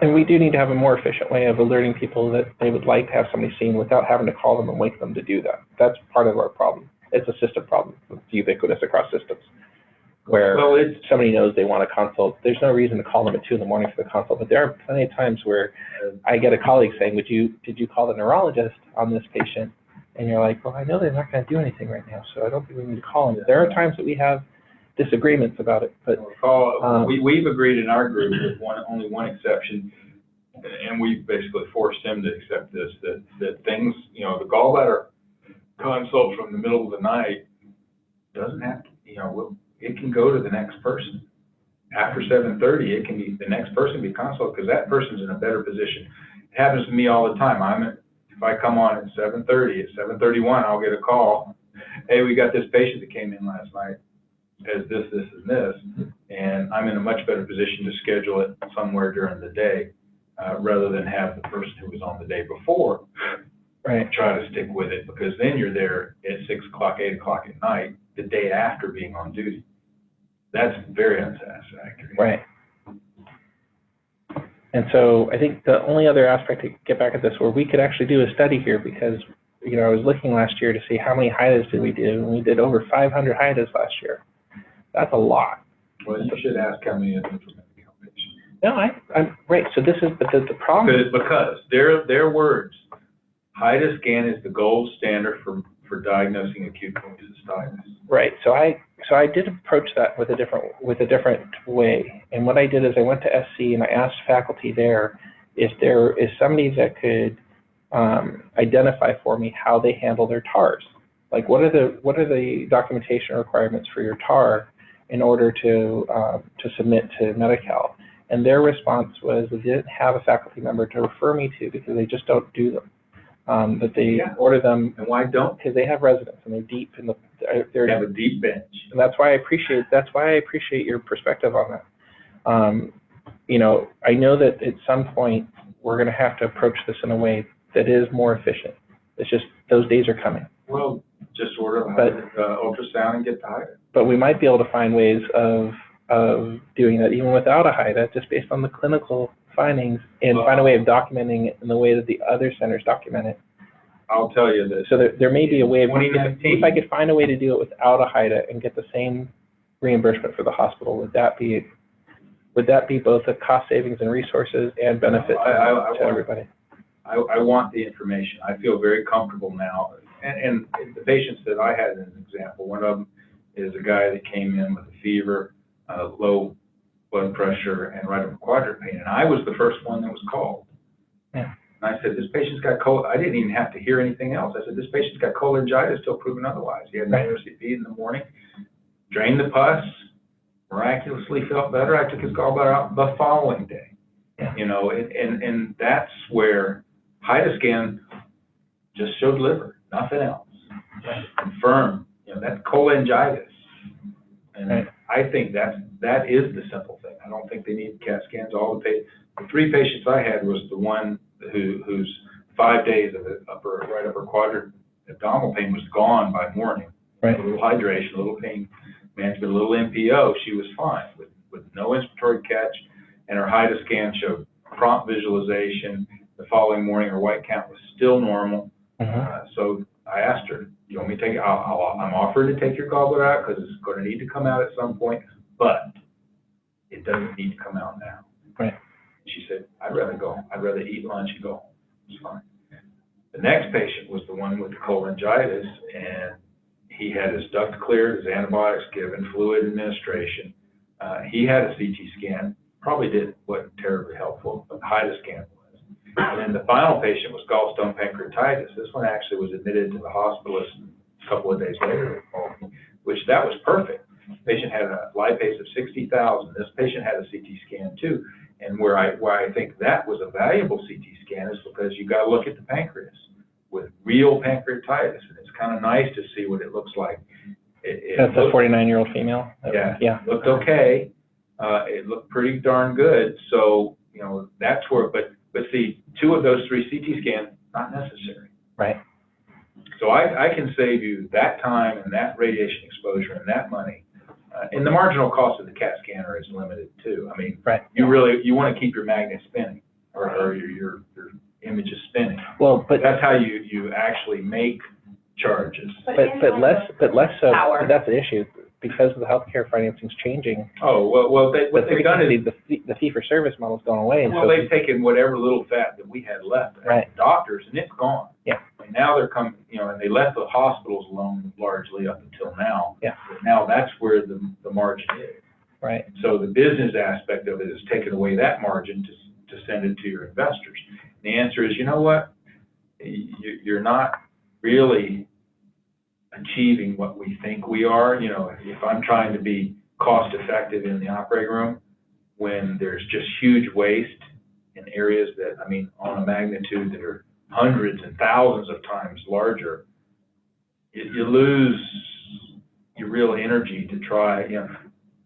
And we do need to have a more efficient way of alerting people that they would like to have somebody seen without having to call them and wake them to do that. That's part of our problem. It's a system problem. It's ubiquitous across systems, where somebody knows they want a consult. There's no reason to call them at 2 in the morning for the consult, but there are plenty of times where I get a colleague saying, did you call the neurologist on this patient? And you're like, well, I know they're not going to do anything right now, so I don't think we need to call them. There are times that we have disagreements about it, but we've agreed in our group with only one exception, and we basically forced him to accept this, that things, the gallbladder consult from the middle of the night doesn't have to, it can go to the next person. After 7:30, it can be the next person be consult, because that person's in a better position. It happens to me all the time. If I come on at 7:30, at 7:31, I'll get a call. Hey, we got this patient that came in last night as this, and this, and I'm in a much better position to schedule it somewhere during the day, rather than have the person who was on the day before try to stick with it, because then you're there at 6 o'clock, 8 o'clock at night, the day after being on duty. That's very unsatisfactory. Right. And so I think the only other aspect to get back at this, where we could actually do a study here, because I was looking last year to see how many HIDAs did we do, and we did over 500 HIDAs last year. That's a lot. Well, you should ask how many of them for medical patients. No, I'm right. So this is, but the problem is, Because their words, HIDA scan is the gold standard for diagnosing acute cholecystitis. right. So I did approach that with a different way. And what I did is I went to SC and I asked faculty there if there is somebody that could identify for me how they handle their TARs. Like what are the documentation requirements for your TAR in order to submit to Medi-Cal? And their response was they didn't have a faculty member to refer me to because they just don't do them. But they order them. And why don't? Because they have residents and they're deep in the. They have a deep bench. And that's why I appreciate your perspective on that. I know that at some point we're going to have to approach this in a way that is more efficient. It's just those days are coming. Well, just order ultrasound and get the HIDA. But we might be able to find ways of doing that even without a HIDA, just based on the clinical findings, and find a way of documenting it in the way that the other centers document it. I'll tell you this. So there may be a way of, 2019, if I could find a way to do it without a HIDA and get the same reimbursement for the hospital, would that be both a cost savings and resources and benefit to everybody? I want the information. I feel very comfortable now. And the patients that I had as an example, one of them is a guy that came in with a fever, low blood pressure, and right upper quadrant pain. And I was the first one that was called. Yeah. And I said, this patient's got I didn't even have to hear anything else. I said, this patient's got cholangitis till proven otherwise. He had an OCP in the morning, drained the pus, miraculously felt better. I took his gallbladder out the following day. Yeah. And that's where HIDA scan just showed liver, nothing else. Just confirmed, that's cholangitis. And I think that is the simple thing. I don't think they need CAT scans. The 3 patients I had was the one whose 5 days of right upper quadrant abdominal pain was gone by morning. Right. A little hydration, a little pain management, a little NPO. She was fine with no inspiratory catch, and her HIDA scan showed prompt visualization. The following morning, her white count was still normal. So I asked her, "Do you want me to take it? I'm offering to take your gallbladder out because it's going to need to come out at some point, but it doesn't need to come out now." Right. She said, "I'd rather go. I'd rather eat lunch and go home." It's fine. The next patient was the one with the cholangitis, and he had his duct cleared, his antibiotics given, fluid administration. He had a CT scan. Probably wasn't terribly helpful, but the HIDA scan was. And then the final patient was gallstone pancreatitis. This one actually was admitted to the hospitalist a couple of days later, which that was perfect. The patient had a lipase of 60,000. This patient had a CT scan too. And where I think that was a valuable CT scan is because you got to look at the pancreas with real pancreatitis, and it's kind of nice to see what it looks like. That's a 49-year-old female? Yeah. Looked okay. It looked pretty darn good. So, that's where, but see, 2 of those 3 CT scans, not necessary. Right. So I can save you that time and that radiation exposure and that money. And the marginal cost of the CAT scanner is limited too. I mean, right. You want to keep your magnet spinning or your image is spinning. Well, but that's how you actually make charges. But less so. But that's the issue because of the healthcare financing's changing. Oh well, what they've done is the fee-for-service model's gone away. And well, they've taken whatever little fat that we had left, right? Doctors, and it's gone. Yeah. And now they're coming, and they left the hospitals alone largely up until now. Yeah. But now that's where the margin is. Right. So the business aspect of it is taking away that margin to send it to your investors. And the answer is, you know what? You're not really achieving what we think we are. If I'm trying to be cost effective in the operating room, when there's just huge waste in areas that, on a magnitude that are hundreds and thousands of times larger, you lose your real energy to try,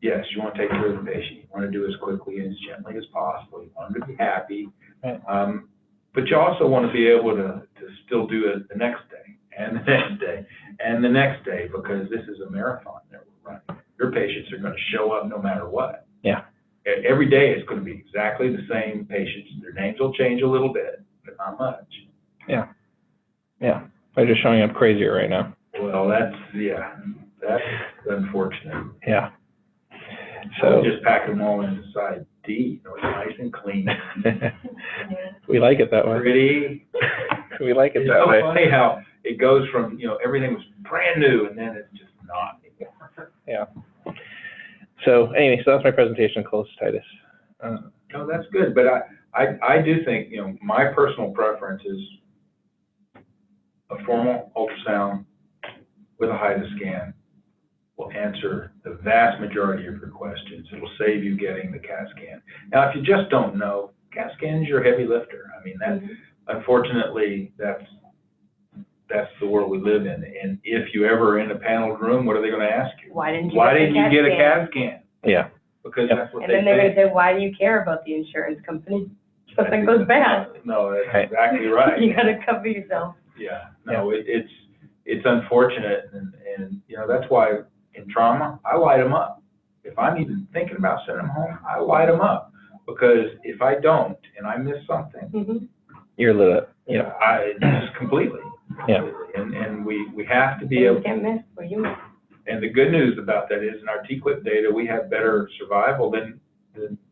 yes, you want to take care of the patient. You want to do as quickly and as gently as possible. You want them to be happy. Right. But you also want to be able to still do it the next day and the next day and the next day, because this is a marathon that we're running. Your patients are going to show up no matter what. Yeah. Every day it's going to be exactly the same patients. Their names will change a little bit, but not much. Yeah. Yeah. They're just showing up crazier right now. Well, that's unfortunate. Yeah. So So just pack them all into side D, you know, it's nice and clean. we like it that way. Pretty. We like it It's that so way. funny how it goes from, you know, everything was brand new and then it's just not anymore. Yeah. So anyway, so that's my presentation on cholecystitis. No, that's good, but I do think, you know, my personal preference is a formal ultrasound with a HIDA scan will answer the vast majority of your questions. It will save you getting the CAT scan. Now, if you just don't know, CAT scan is your heavy lifter. I mean, that unfortunately, that's the world we live in. And if you ever are in a paneled room, what are they going to ask you? Why didn't you get a CAT scan? Yeah. Because Yep. that's what And they then they're say. gonna say, why do you care about the insurance company? Something goes bad. No, that's Right. exactly right. You gotta cover yourself. Yeah, no, it's unfortunate, and you know, that's why in trauma, I light them up. If I'm even thinking about sending them home, I light them up, because if I don't, and I miss something, You're lit up. Yeah. I just completely. Yeah. And we have to be You able, can't miss where you miss. and the good news about that is in our TQIP data, we have better survival than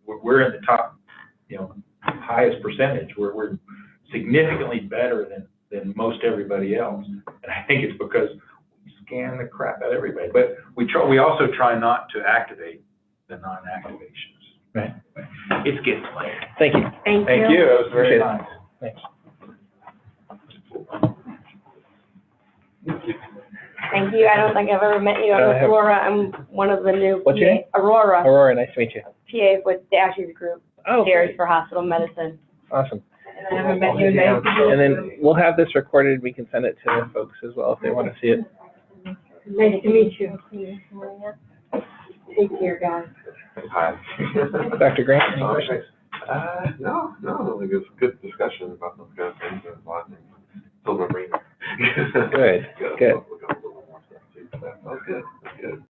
we're in the top, you know, highest percentage. We're significantly better than most everybody else. And I think it's because we scan the crap out of everybody. But we also try not to activate the non-activations. Right. It's getting late. Thank you. Thank you. Thank you, it was very Appreciate it. nice. Thanks. Thank you. I don't think I've ever met you. I'm have- Aurora. I'm one of the new What's your name? Aurora, Aurora, nice to meet you. PA with Dashy's group, Oh, Chairs for Hospital Medicine. awesome. And I haven't met you in nice to meet you. And then we'll have this recorded. We can send it to folks as well if they want to see it. Nice to meet you. Take care, guys. Hi. Dr. Grant, any questions? No, I think it's a good discussion about those kind of things, and a lot of things. Still remembering. Good, good. Look up a little more stuff too. That was good, that's good.